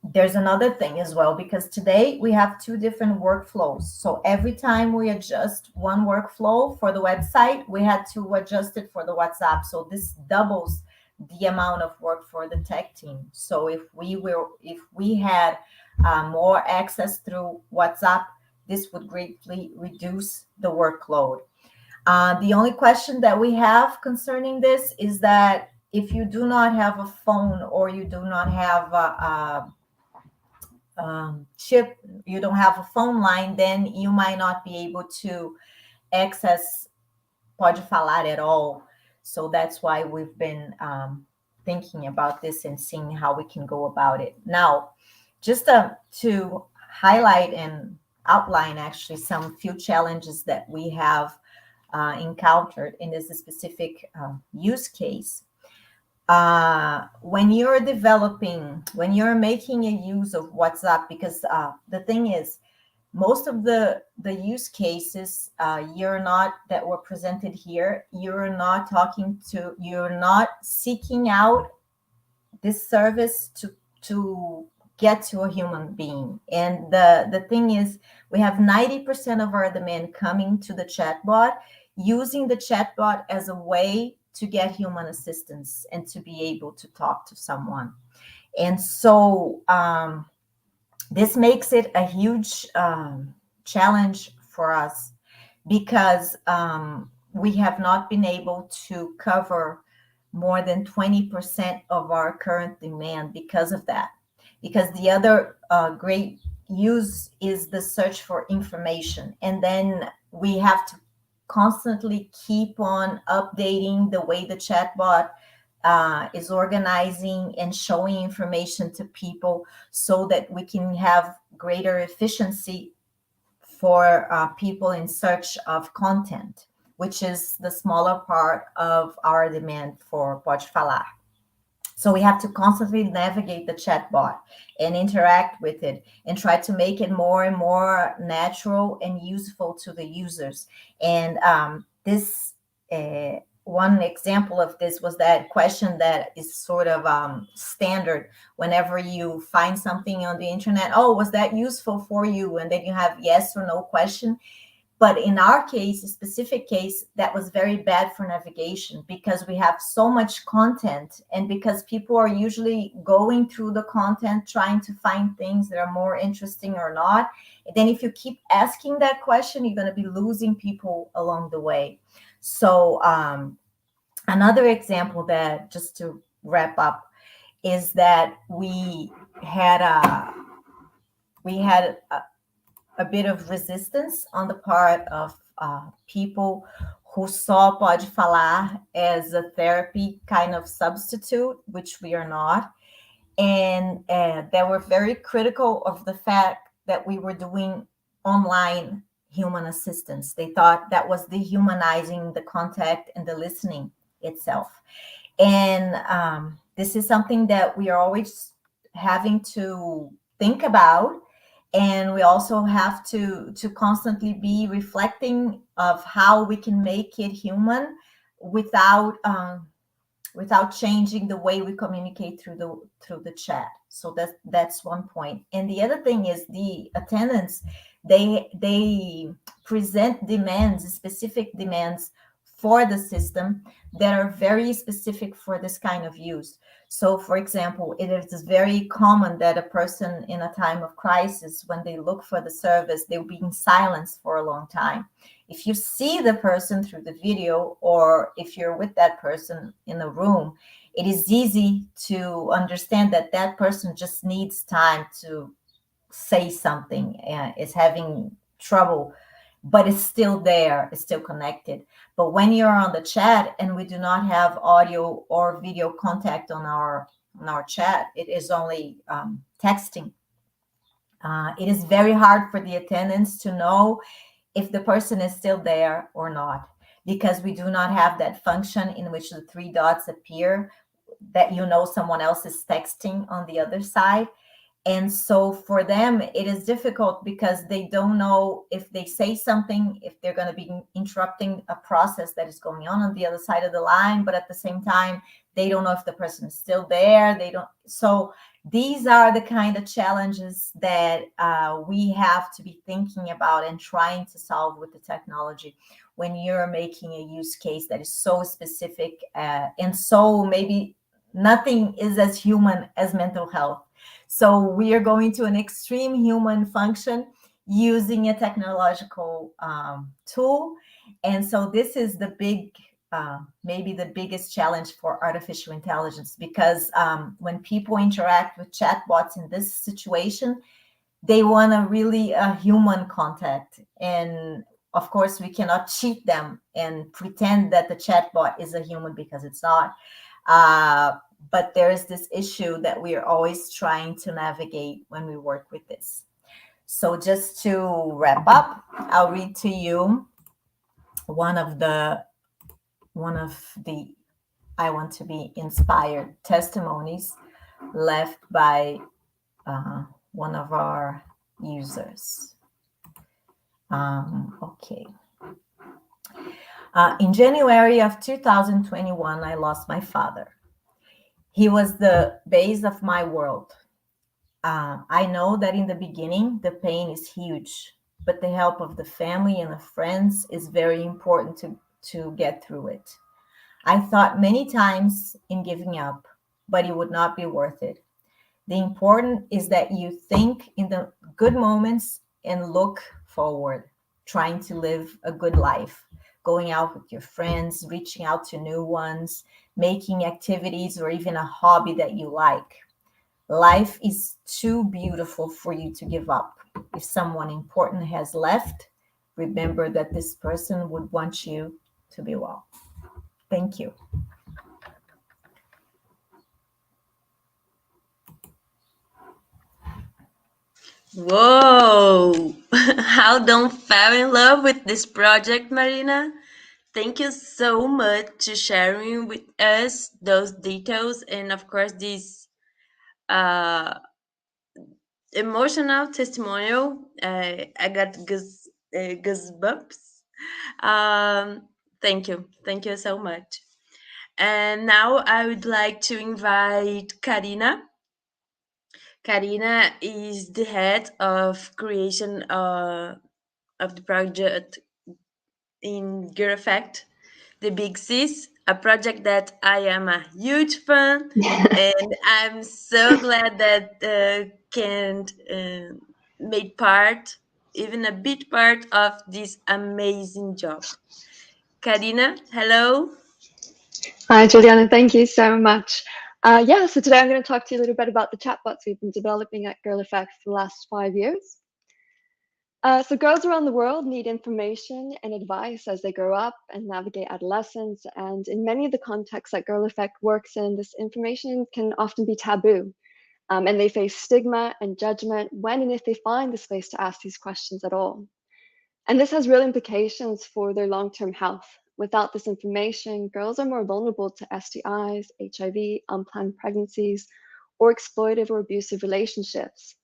there's another thing as well, because today we have two different workflows. So every time we adjust one workflow for the website, we had to adjust it for the WhatsApp. So this doubles the amount of work for the tech team. So if we had more access through WhatsApp, this would greatly reduce the workload. The only question that we have concerning this is that if you do not have a phone, or you do not have a chip, you don't have a phone line, then you might not be able to access Pode Falar at all. So that's why we've been thinking about this and seeing how we can go about it. Now, just to highlight and outline actually some few challenges that we have encountered in this specific use case. When you're making a use of WhatsApp, because the thing is, most of the use cases that were presented here, you're not seeking out this service to get to a human being. And the thing is, we have 90% of our demand coming to the chatbot, using the chatbot as a way to get human assistance and to be able to talk to someone. And so this makes it a huge challenge for us, because we have not been able to cover more than 20% of our current demand because of that. Because the other great use is the search for information. And then we have to constantly keep on updating the way the chatbot is organizing and showing information to people, so that we can have greater efficiency for people in search of content, which is the smaller part of our demand for Pode Falar. So we have to constantly navigate the chatbot and interact with it and try to make it more and more natural and useful to the users. And this one example of this was that question that is sort of standard whenever you find something on the internet. Oh, was that useful for you? And then you have yes or no question. But in our case, a specific case, that was very bad for navigation, because we have so much content, and because people are usually going through the content trying to find things that are more interesting or not. And then if you keep asking that question, you're going to be losing people along the way. So another example, that just to wrap up, is that we had a bit of resistance on the part of people who saw Pode Falar as a therapy kind of substitute, which we are not. And they were very critical of the fact that we were doing online human assistance. They thought that was dehumanizing the contact and the listening itself. And this is something that we are always having to think about. And we also have to constantly be reflecting of how we can make it human without changing the way we communicate through the chat. So that's one point. And the other thing is the attendants, they present demands, specific demands for the system that are very specific for this kind of use. So for example, it is very common that a person in a time of crisis, when they look for the service, they'll be in silence for a long time. If you see the person through the video, or if you're with that person in a room, it is easy to understand that that person just needs time to say something, is having trouble, but it's still there, it's still connected. But when you're on the chat and we do not have audio or video contact on our chat, it is only texting. It is very hard for the attendants to know if the person is still there or not, because we do not have that function in which the three dots appear that someone else is texting on the other side. And so for them, it is difficult because they don't know if they say something, if they're going to be interrupting a process that is going on the other side of the line. But at the same time, they don't know if the person is still there. So these are the kind of challenges that we have to be thinking about and trying to solve with the technology when you're making a use case that is so specific, and so maybe nothing is as human as mental health. So we are going to an extreme human function using a technological tool. And so this is the maybe the biggest challenge for artificial intelligence, because when people interact with chatbots in this situation, they want a really human contact. And of course, we cannot cheat them and pretend that the chatbot is a human, because it's not. But there is this issue that we are always trying to navigate when we work with this. So just to wrap up, I'll read to you one of the I want to be inspired testimonies left by one of our users. Okay. In January of 2021, I lost my father. He was the base of my world. I know that in the beginning, the pain is huge, but the help of the family and the friends is very important to get through it. I thought many times in giving up, but it would not be worth it. The important is that you think in the good moments and look forward, trying to live a good life, going out with your friends, reaching out to new ones, making activities or even a hobby that you like. Life is too beautiful for you to give up. If someone important has left, remember that this person would want you to be well. Thank you. Whoa! How don't fall in love with this project, Marina? Thank you so much to sharing with us those details, and of course this emotional testimonial. I got goosebumps. Thank you so much. And now I would like to invite Karina. Karina is the head of creation of the project in Gear Effect, the Big Sis, a project that I am a huge fan, and I'm so glad that can make part, even a bit part of this amazing job. Karina, hello. Hi, Juliana. Thank you so much. So today I'm going to talk to you a little bit about the chatbots we've been developing at Girl Effect for the last 5 years. So girls around the world need information and advice as they grow up and navigate adolescence. And in many of the contexts that Girl Effect works in, this information can often be taboo. And they face stigma and judgment when and if they find the space to ask these questions at all. And this has real implications for their long-term health. Without this information, girls are more vulnerable to STIs, HIV, unplanned pregnancies, or exploitive or abusive relationships.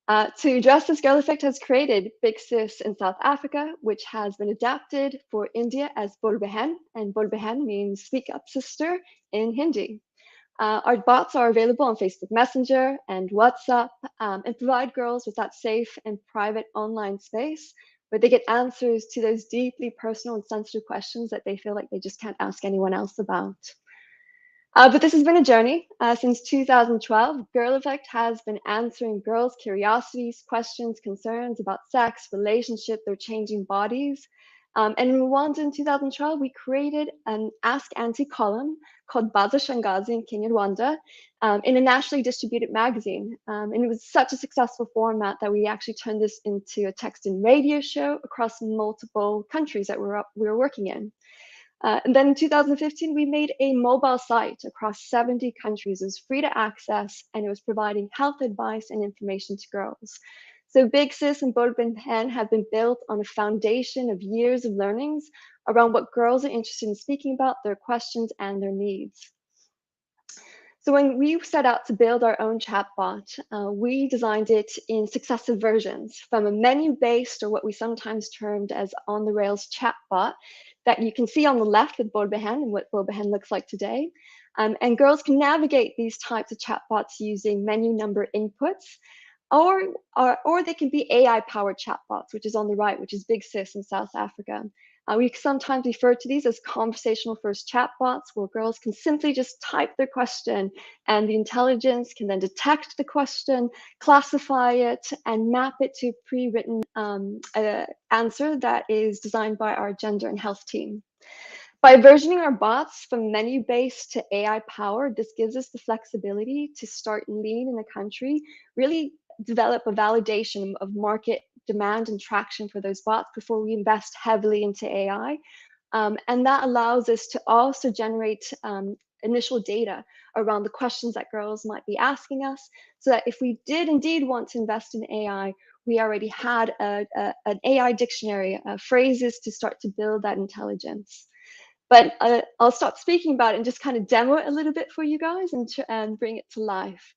To address this, Girl Effect has created Big Sis in South Africa, which has been adapted for India as Bol Behen, and Bol Behen means speak up sister in Hindi. Our bots are available on Facebook Messenger and WhatsApp, and provide girls with that safe and private online space where they get answers to those deeply personal and sensitive questions that they feel like they just can't ask anyone else about. But this has been a journey. Since 2012, Girl Effect has been answering girls' curiosities, questions, concerns about sex, relationship, their changing bodies. And in Rwanda in 2012, we created an Ask Auntie column called Baza Shangazi in Kenya, Rwanda, in a nationally distributed magazine. And it was such a successful format that we actually turned this into a text and radio show across multiple countries that we were working in. And then in 2015, we made a mobile site across 70 countries. It was free to access, and it was providing health advice and information to girls. So Big Sis and Bol Behen have been built on a foundation of years of learnings around what girls are interested in speaking about, their questions and their needs. So when we set out to build our own chatbot, we designed it in successive versions, from a menu-based, or what we sometimes termed as on-the-rails chatbot, that you can see on the left with Bol Behen and what Bol Behen looks like today. And girls can navigate these types of chatbots using menu number inputs, or they can be AI-powered chatbots, which is on the right, which is Big Sis in South Africa. We sometimes refer to these as conversational first chatbots, where girls can simply just type their question and the intelligence can then detect the question, classify it, and map it to a pre-written answer that is designed by our gender and health team. By versioning our bots from menu-based to AI-powered, this gives us the flexibility to start lean in a country, really develop a validation of market demand and traction for those bots before we invest heavily into AI. And that allows us to also generate initial data around the questions that girls might be asking us, so that if we did indeed want to invest in AI, we already had an AI dictionary, phrases to start to build that intelligence. But I'll stop speaking about it and just kind of demo it a little bit for you guys and bring it to life.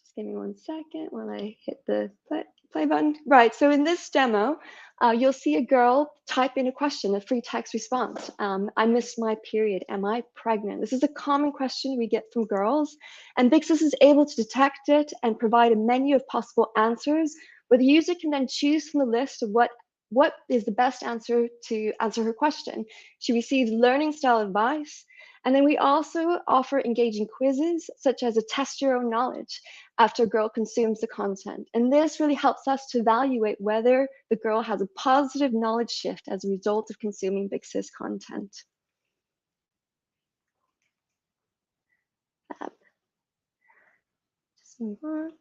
Just give me 1 second while I hit the play button. Right, so in this demo, you'll see a girl type in a question, a free text response. I missed my period. Am I pregnant? This is a common question we get from girls. And Big Sis is able to detect it and provide a menu of possible answers, where the user can then choose from the list of what is the best answer to answer her question. She receives learning style advice. And then we also offer engaging quizzes, such as a test your own knowledge after a girl consumes the content. And this really helps us to evaluate whether the girl has a positive knowledge shift as a result of consuming Big Sis content. Just move on.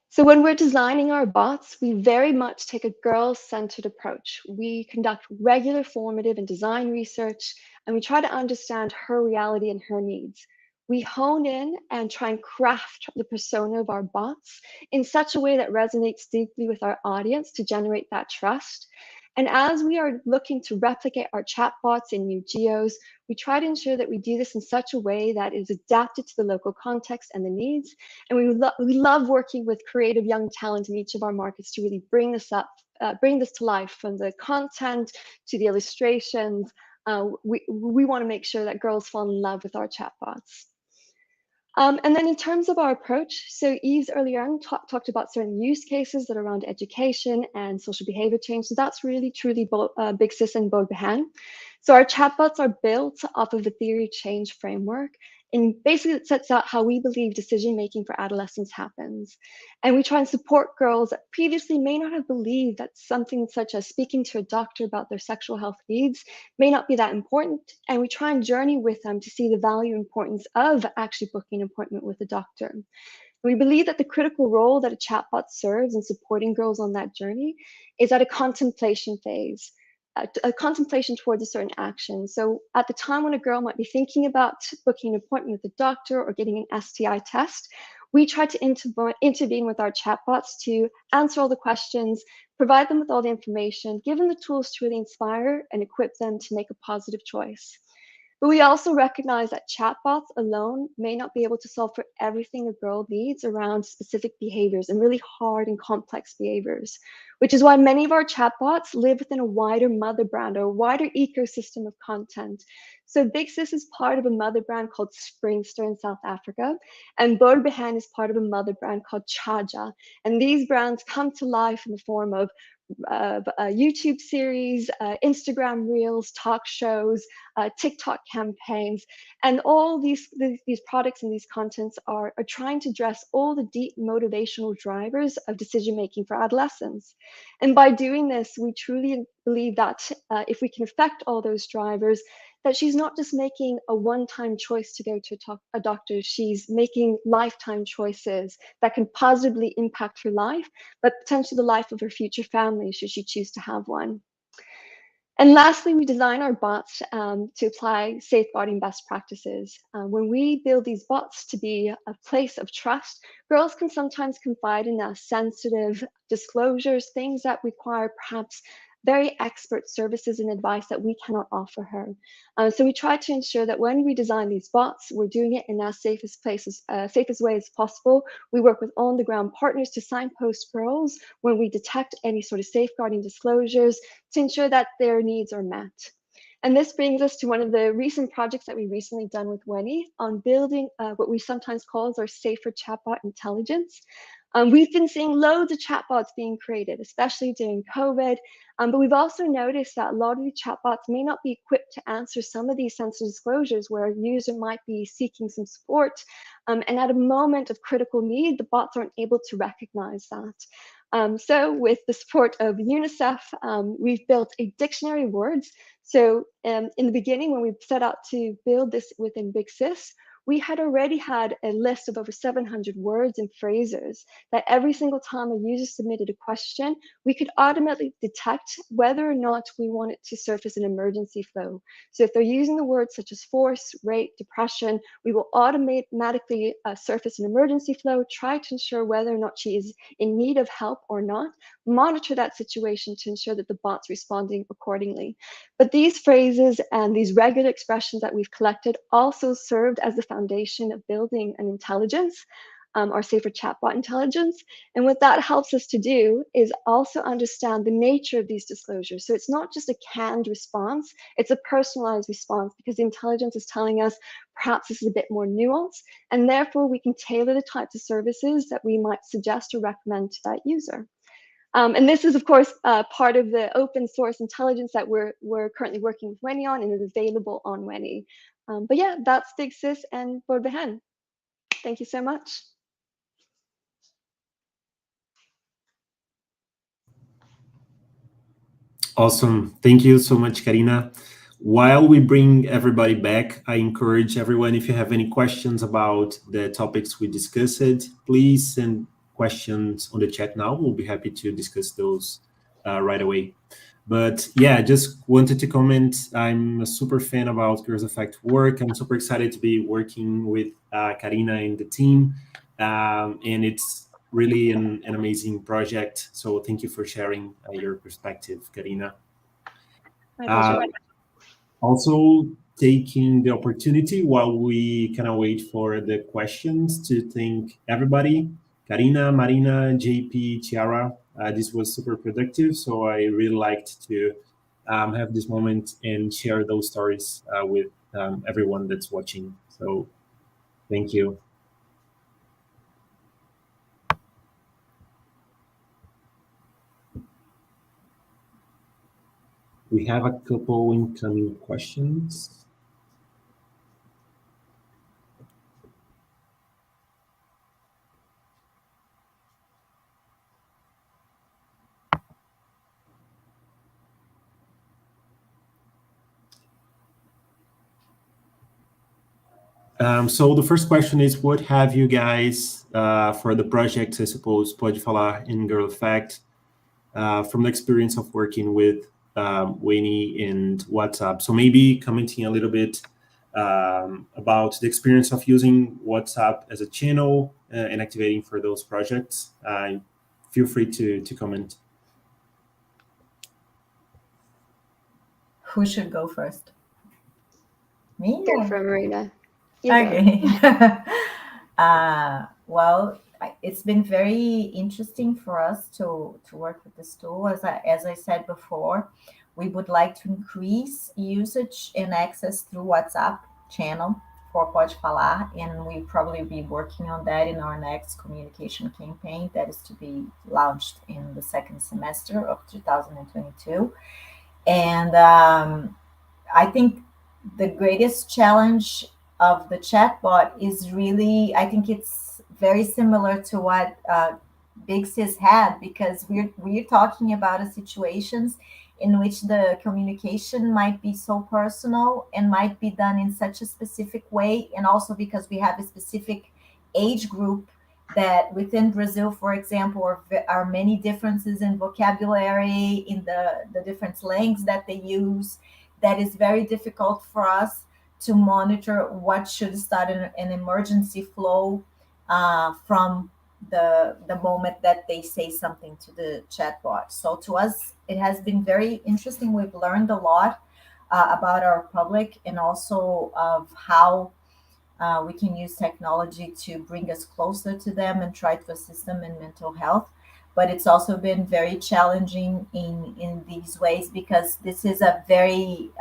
So when we're designing our bots, we very much take a girl-centered approach. We conduct regular formative and design research, and we try to understand her reality and her needs. We hone in and try and craft the persona of our bots in such a way that resonates deeply with our audience to generate that trust. And as we are looking to replicate our chatbots in new geos, we try to ensure that we do this in such a way that is adapted to the local context and the needs. And we love working with creative young talent in each of our markets to really bring this to life, from the content to the illustrations. We want to make sure that girls fall in love with our chatbots. And then in terms of our approach, so Yves earlier on talked about certain use cases that are around education and social behavior change. So that's really truly Big Sis and Bol Behen. So our chatbots are built off of the theory of change framework. And basically it sets out how we believe decision-making for adolescents happens. And we try and support girls that previously may not have believed that something such as speaking to a doctor about their sexual health needs may not be that important. And we try and journey with them to see the value and importance of actually booking an appointment with a doctor. We believe that the critical role that a chatbot serves in supporting girls on that journey is at a contemplation phase, a contemplation towards a certain action. So at the time when a girl might be thinking about booking an appointment with a doctor or getting an STI test, we try to intervene with our chatbots to answer all the questions, provide them with all the information, give them the tools to really inspire and equip them to make a positive choice. But we also recognize that chatbots alone may not be able to solve for everything a girl needs around specific behaviors and really hard and complex behaviors, which is why many of our chatbots live within a wider mother brand or a wider ecosystem of content. So Big Sis is part of a mother brand called Springster in South Africa, and Borbehen is part of a mother brand called Chaja. And these brands come to life in the form of YouTube series, Instagram reels, talk shows, TikTok campaigns, and all these products and these contents are trying to address all the deep motivational drivers of decision making for adolescents. And by doing this, we truly believe that if we can affect all those drivers, that she's not just making a one-time choice to go to a doctor, she's making lifetime choices that can positively impact her life, but potentially the life of her future family, should she choose to have one. And lastly, we design our bots to apply safeguarding best practices. When we build these bots to be a place of trust, girls can sometimes confide in us sensitive disclosures, things that require perhaps very expert services and advice that we cannot offer her. So we try to ensure that when we design these bots, we're doing it in as safest way as possible. We work with on-the-ground partners to signpost girls when we detect any sort of safeguarding disclosures to ensure that their needs are met. And this brings us to one of the recent projects that we recently done with Wenny on building what we sometimes call our safer chatbot intelligence. We've been seeing loads of chatbots being created, especially during COVID, but we've also noticed that a lot of the chatbots may not be equipped to answer some of these sensitive disclosures where a user might be seeking some support, and at a moment of critical need, the bots aren't able to recognize that. So with the support of UNICEF, we've built a dictionary of words. So in the beginning, when we set out to build this within Big Sis, we had already had a list of over 700 words and phrases that every single time a user submitted a question, we could automatically detect whether or not we want it to surface an emergency flow. So if they're using the words such as force, rape, depression, we will automatically surface an emergency flow, try to ensure whether or not she is in need of help or not, monitor that situation to ensure that the bot's responding accordingly. But these phrases and these regular expressions that we've collected also served as the foundation of building an intelligence, our safer chatbot intelligence. And what that helps us to do is also understand the nature of these disclosures. So it's not just a canned response, it's a personalized response because the intelligence is telling us perhaps this is a bit more nuanced, and therefore we can tailor the types of services that we might suggest or recommend to that user. And this is, of course, part of the open source intelligence that we're currently working with Wenny on and is available on Wenny. But yeah, that's Big Sis and Borbehen. Thank you so much. Awesome. Thank you so much, Karina. While we bring everybody back, I encourage everyone, if you have any questions about the topics we discussed, please send questions on the chat now. We'll be happy to discuss those right away. But yeah, just wanted to comment. I'm a super fan about Girls Effect work. I'm super excited to be working with Karina and the team. And it's really an amazing project. So thank you for sharing your perspective, Karina. My pleasure. Also, taking the opportunity while we kind of wait for the questions to thank everybody, Karina, Marina, JP, Chiara. This was super productive, so I really liked to have this moment and share those stories with everyone that's watching. So thank you. We have a couple incoming questions. So the first question is, what have you guys, for the project, I suppose, Pode Falar in Girl Effect, from the experience of working with Winnie and WhatsApp? So maybe commenting a little bit about the experience of using WhatsApp as a channel and activating for those projects. Feel free to comment. Who should go first? Me? Go or- for it, Marina. You go. Okay. Well, it's been very interesting for us to work with this tool. As I said before, we would like to increase usage and access through WhatsApp channel for Pode Falar, and we'll probably be working on that in our next communication campaign that is to be launched in the second semester of 2022. And I think the greatest challenge of the chatbot is really, I think it's very similar to what Big Sis had, because we're talking about situations in which the communication might be so personal and might be done in such a specific way, and also because we have a specific age group that within Brazil, for example, are many differences in vocabulary, in the different slangs that they use, that is very difficult for us to monitor what should start an emergency flow from the moment that they say something to the chatbot. So to us, it has been very interesting. We've learned a lot about our public, and also of how we can use technology to bring us closer to them and try to assist them in mental health. But it's also been very challenging in these ways, because this is a very,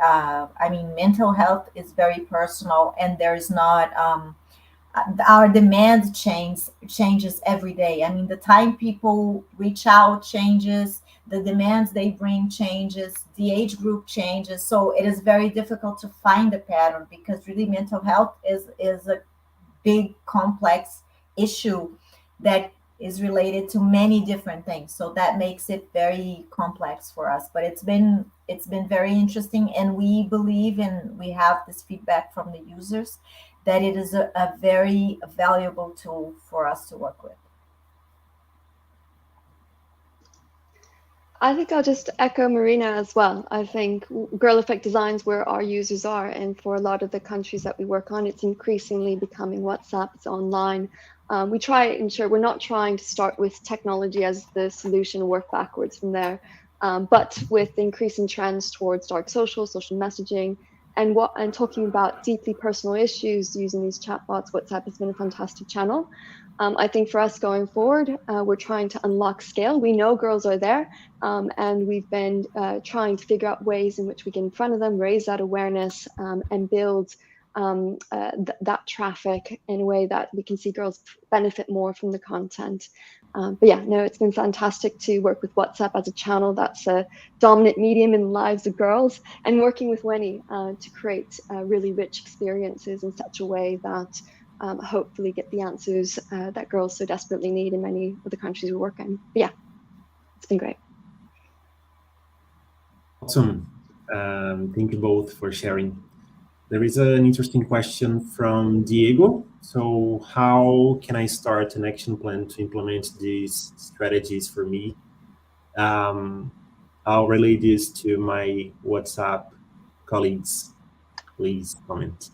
mental health is very personal, and there is not, our demand changes every day. I mean, the time people reach out changes, the demands they bring changes, the age group changes. So it is very difficult to find a pattern, because really mental health is a big complex issue that is related to many different things. So that makes it very complex for us. But it's been very interesting, and we believe, and we have this feedback from the users, that it is a very valuable tool for us to work with. I think I'll just echo Marina as well. I think Girl Effect Design's where our users are, and for a lot of the countries that we work on, it's increasingly becoming WhatsApp, it's online. We try to ensure we're not trying to start with technology as the solution and work backwards from there, but with increasing trends towards dark social messaging, and talking about deeply personal issues using these chatbots, WhatsApp has been a fantastic channel. I think for us going forward, we're trying to unlock scale. We know girls are there, and we've been trying to figure out ways in which we get in front of them, raise that awareness, and build that traffic in a way that we can see girls benefit more from the content. But yeah, no, it's been fantastic to work with WhatsApp as a channel that's a dominant medium in the lives of girls, and working with Winnie to create really rich experiences in such a way that hopefully get the answers that girls so desperately need in many of the countries we work in. But yeah, it's been great. Awesome. Thank you both for sharing. There is an interesting question from Diego. So how can I start an action plan to implement these strategies for me? I'll relay this to my WhatsApp colleagues. Please comment.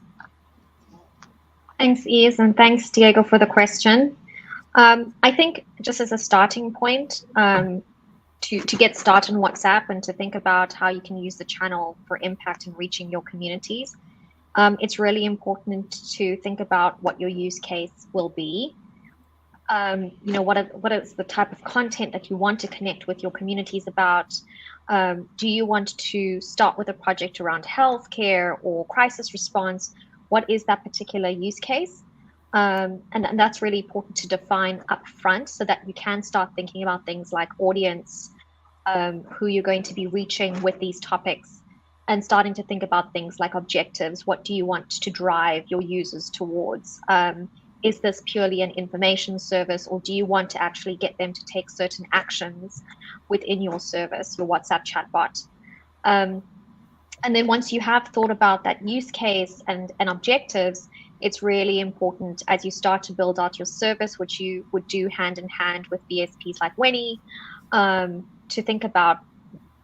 Thanks, Ies, and thanks, Diego, for the question. I think just as a starting point, to get started on WhatsApp and to think about how you can use the channel for impact and reaching your communities, it's really important to think about what your use case will be. What is the type of content that you want to connect with your communities about? Do you want to start with a project around healthcare or crisis response? What is that particular use case? And that's really important to define upfront, so that you can start thinking about things like audience, who you're going to be reaching with these topics, and starting to think about things like objectives. What do you want to drive your users towards? Is this purely an information service, or do you want to actually get them to take certain actions within your service, your WhatsApp chatbot? And then once you have thought about that use case and objectives, it's really important as you start to build out your service, which you would do hand in hand with VSPs like Winnie, to think about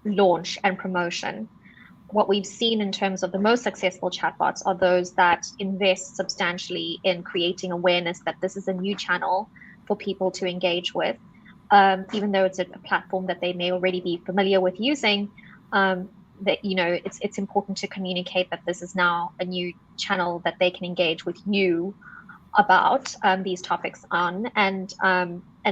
launch and promotion. What we've seen in terms of the most successful chatbots are those that invest substantially in creating awareness that this is a new channel for people to engage with, even though it's a platform that they may already be familiar with using. That, you know, it's important to communicate that this is now a new channel that they can engage with you about these topics on, and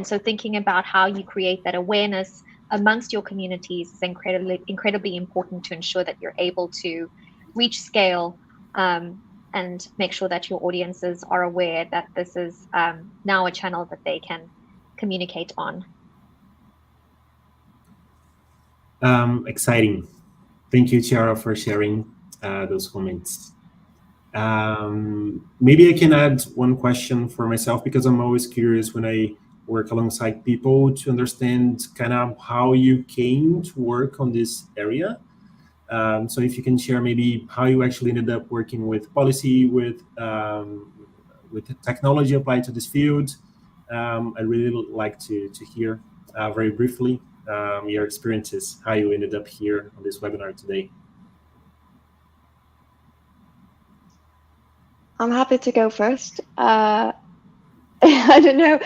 so thinking about how you create that awareness amongst your communities is incredibly important to ensure that you're able to reach scale, and make sure that your audiences are aware that this is now a channel that they can communicate on. Exciting. Thank you, Chiara, for sharing those comments. Maybe I can add one question for myself, because I'm always curious when I work alongside people to understand kind of how you came to work on this area. So if you can share maybe how you actually ended up working with policy, with the technology applied to this field. I'd really like to hear very briefly your experiences, how you ended up here on this webinar today. I'm happy to go first. I don't know.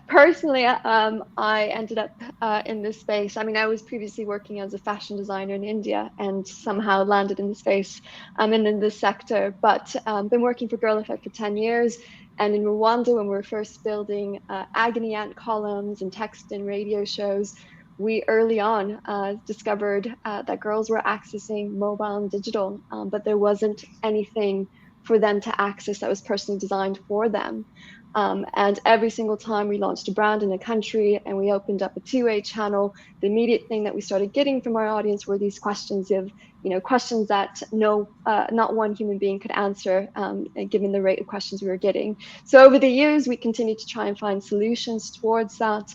Personally, I ended up in this space. I mean, I was previously working as a fashion designer in India and somehow landed in the space and in this sector. But been working for Girl Effect for 10 years. And in Rwanda, when we were first building agony aunt columns and text and radio shows, we early on discovered that girls were accessing mobile and digital, but there wasn't anything for them to access that was personally designed for them. And every single time we launched a brand in a country and we opened up a two-way channel, the immediate thing that we started getting from our audience were these questions of, questions that not one human being could answer, given the rate of questions we were getting. So over the years, we continued to try and find solutions towards that.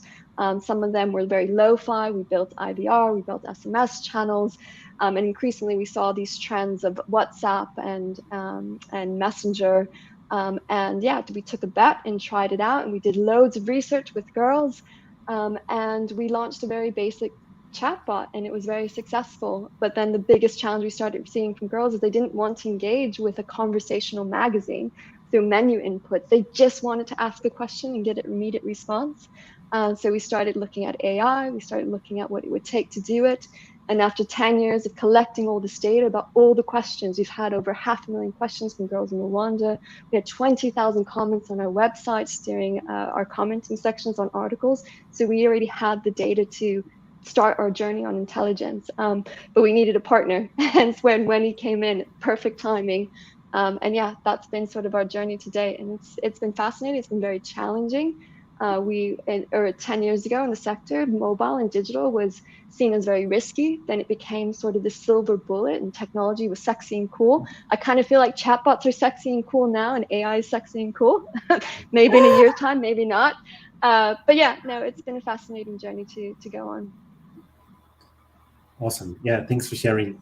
Some of them were very lo-fi. We built IVR, we built SMS channels, and increasingly we saw these trends of WhatsApp and Messenger. And yeah, we took a bet and tried it out, and we did loads of research with girls, and we launched a very basic chatbot, and it was very successful. But then the biggest challenge we started seeing from girls is they didn't want to engage with a conversational magazine through menu inputs. They just wanted to ask a question and get an immediate response. So we started looking at AI, we started looking at what it would take to do it. And after 10 years of collecting all this data about all the questions, we've had over 500,000 questions from girls in Rwanda. We had 20,000 comments on our websites during our commenting sections on articles. So we already had the data to start our journey on intelligence. But we needed a partner. Hence when Wendy came in, perfect timing. And yeah, that's been sort of our journey today. And it's been fascinating. It's been very challenging. 10 years ago in the sector, mobile and digital was seen as very risky. Then it became sort of the silver bullet, and technology was sexy and cool. I kind of feel like chatbots are sexy and cool now, and AI is sexy and cool. Maybe in a year's time, maybe not. But yeah, no, it's been a fascinating journey to go on. Awesome. Yeah, thanks for sharing.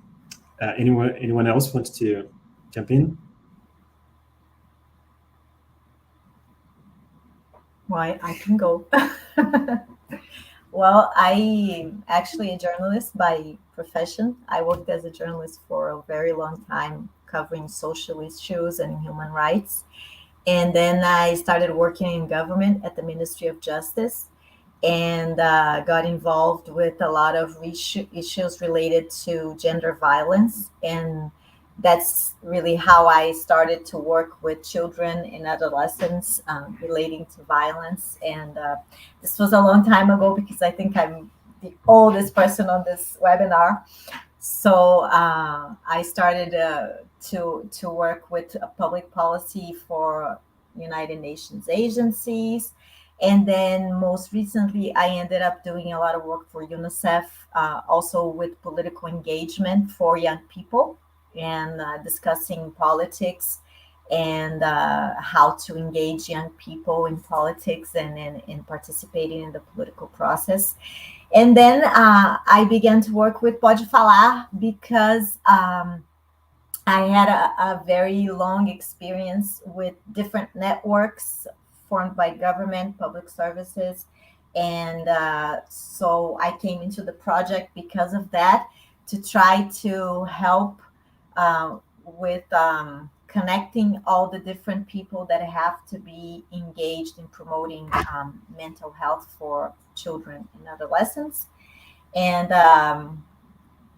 Anyone else wants to jump in? Why, I can go. Well, I'm actually a journalist by profession. I worked as a journalist for a very long time, covering social issues and human rights. And then I started working in government at the Ministry of Justice, and got involved with a lot of issues related to gender violence. And that's really how I started to work with children and adolescents relating to violence. And this was a long time ago, because I think I'm the oldest person on this webinar. So I started to work with public policy for United Nations agencies. And then most recently, I ended up doing a lot of work for UNICEF, also with political engagement for young people, and discussing politics and how to engage young people in politics and in participating in the political process. And then I began to work with Pode Falar, because I had a very long experience with different networks formed by government, public services. And so I came into the project because of that, to try to help with connecting all the different people that have to be engaged in promoting mental health for children and adolescents. And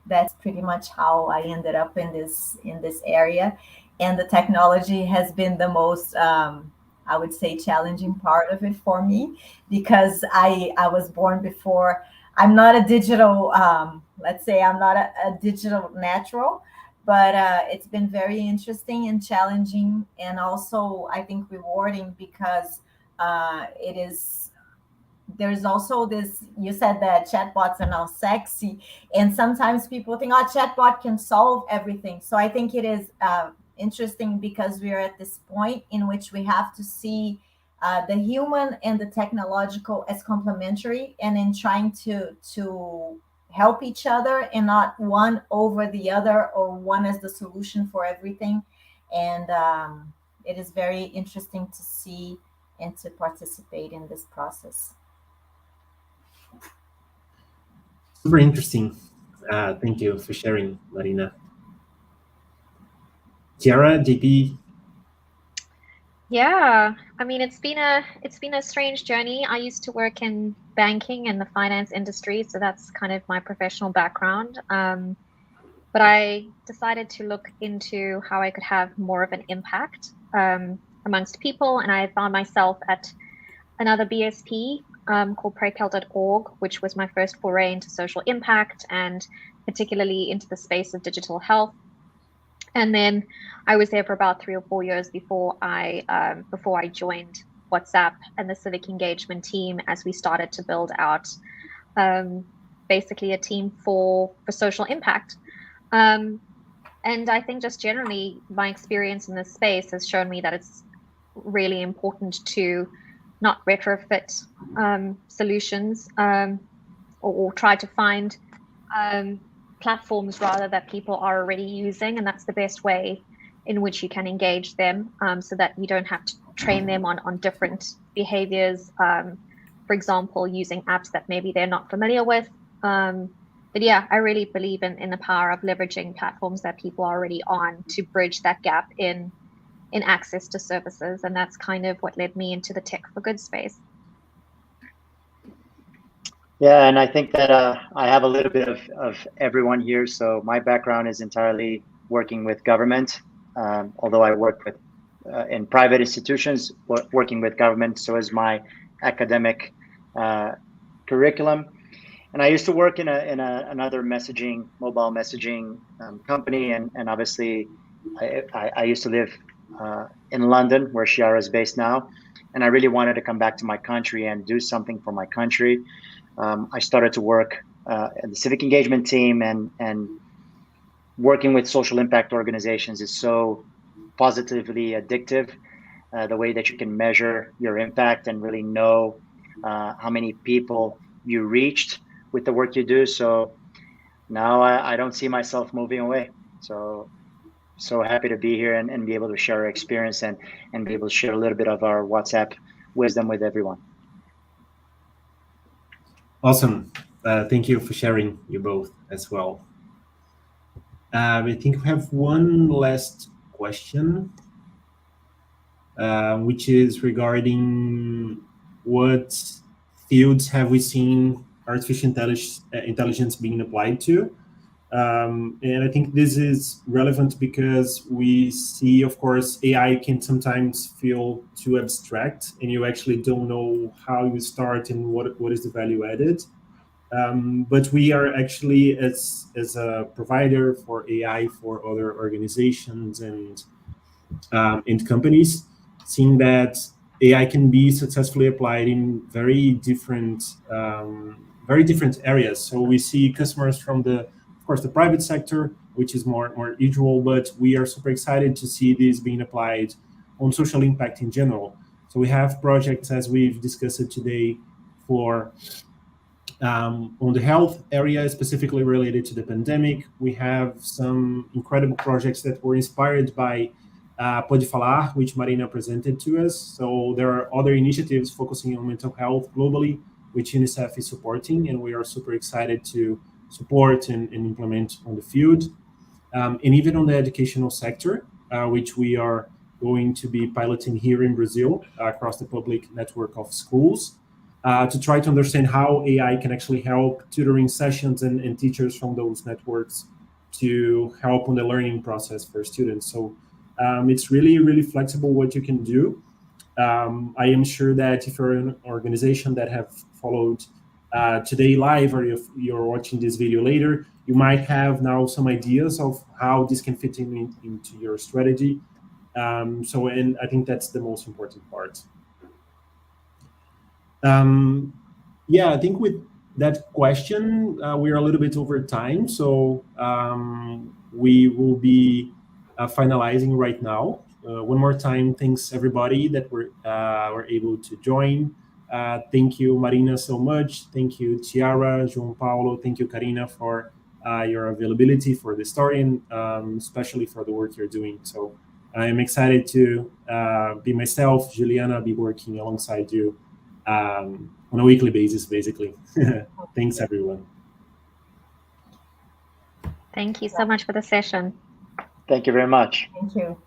that's pretty much how I ended up in this area. And the technology has been the most, I would say, challenging part of it for me, because I was born before. I'm not a digital, let's say, I'm not a digital natural, but it's been very interesting and challenging, and also I think rewarding, because it is, there's also this, you said that chatbots are now sexy, and sometimes people think, oh, chatbot can solve everything. So I think it is interesting, because we are at this point in which we have to see the human and the technological as complementary, and in trying to help each other, and not one over the other, or one as the solution for everything. And it is very interesting to see and to participate in this process. Super interesting. Thank you for sharing, Marina. Chiara, JP. Yeah, I mean, it's been a strange journey. I used to work in banking and the finance industry, so that's kind of my professional background. But I decided to look into how I could have more of an impact amongst people, and I found myself at another BSP called Prekel.org, which was my first foray into social impact, and particularly into the space of digital health. And then I was there for about 3 or 4 years before I joined WhatsApp and the civic engagement team, as we started to build out basically a team for social impact. And I think just generally my experience in this space has shown me that it's really important to not retrofit solutions, or try to find platforms rather that people are already using, and that's the best way in which you can engage them, so that you don't have to train them on different behaviors, for example, using apps that maybe they're not familiar with. But yeah, I really believe in the power of leveraging platforms that people are already on to bridge that gap in access to services, and that's kind of what led me into the tech for good space. Yeah, and I think that I have a little bit of everyone here. So my background is entirely working with government, although I work with in private institutions, working with government. So is my academic curriculum. And I used to work in another mobile messaging company, and obviously I used to live in London, where Chiara is based now, and I really wanted to come back to my country and do something for my country. I started to work at the civic engagement team, and working with social impact organizations is so positively addictive. The way that you can measure your impact and really know how many people you reached with the work you do. So now I don't see myself moving away. So happy to be here and be able to share our experience and be able to share a little bit of our WhatsApp wisdom with everyone. Awesome. Thank you for sharing, you both, as well. I think we have one last question, which is regarding what fields have we seen artificial intelligence being applied to. And I think this is relevant because we see, of course, AI can sometimes feel too abstract, and you actually don't know how you start and what is the value added. But we are actually, as a provider for AI for other organizations and companies, seeing that AI can be successfully applied in very different areas. So we see customers from of course, the private sector, which is more usual, but we are super excited to see this being applied on social impact in general. So we have projects, as we've discussed it today, for On the health area, specifically related to the pandemic, we have some incredible projects that were inspired by Pode Falar, which Marina presented to us. So there are other initiatives focusing on mental health globally, which UNICEF is supporting, and we are super excited to support and implement on the field. And even on the educational sector, which we are going to be piloting here in Brazil across the public network of schools, to try to understand how AI can actually help tutoring sessions and teachers from those networks to help on the learning process for students. So it's really, really flexible what you can do. I am sure that if you're an organization that have followed today live, or if you're watching this video later, you might have now some ideas of how this can fit into your strategy. And I think that's the most important part. Yeah, I think with that question, we are a little bit over time, so we will be finalizing right now. One more time, thanks everybody that were able to join. Thank you, Marina, so much. Thank you, Tiara, João Paulo. Thank you, Karina, for your availability for the story, and especially for the work you're doing. So I'm excited to be myself, Juliana, be working alongside you on a weekly basis, basically. Thanks, everyone. Thank you so much for the session. Thank you very much. Thank you.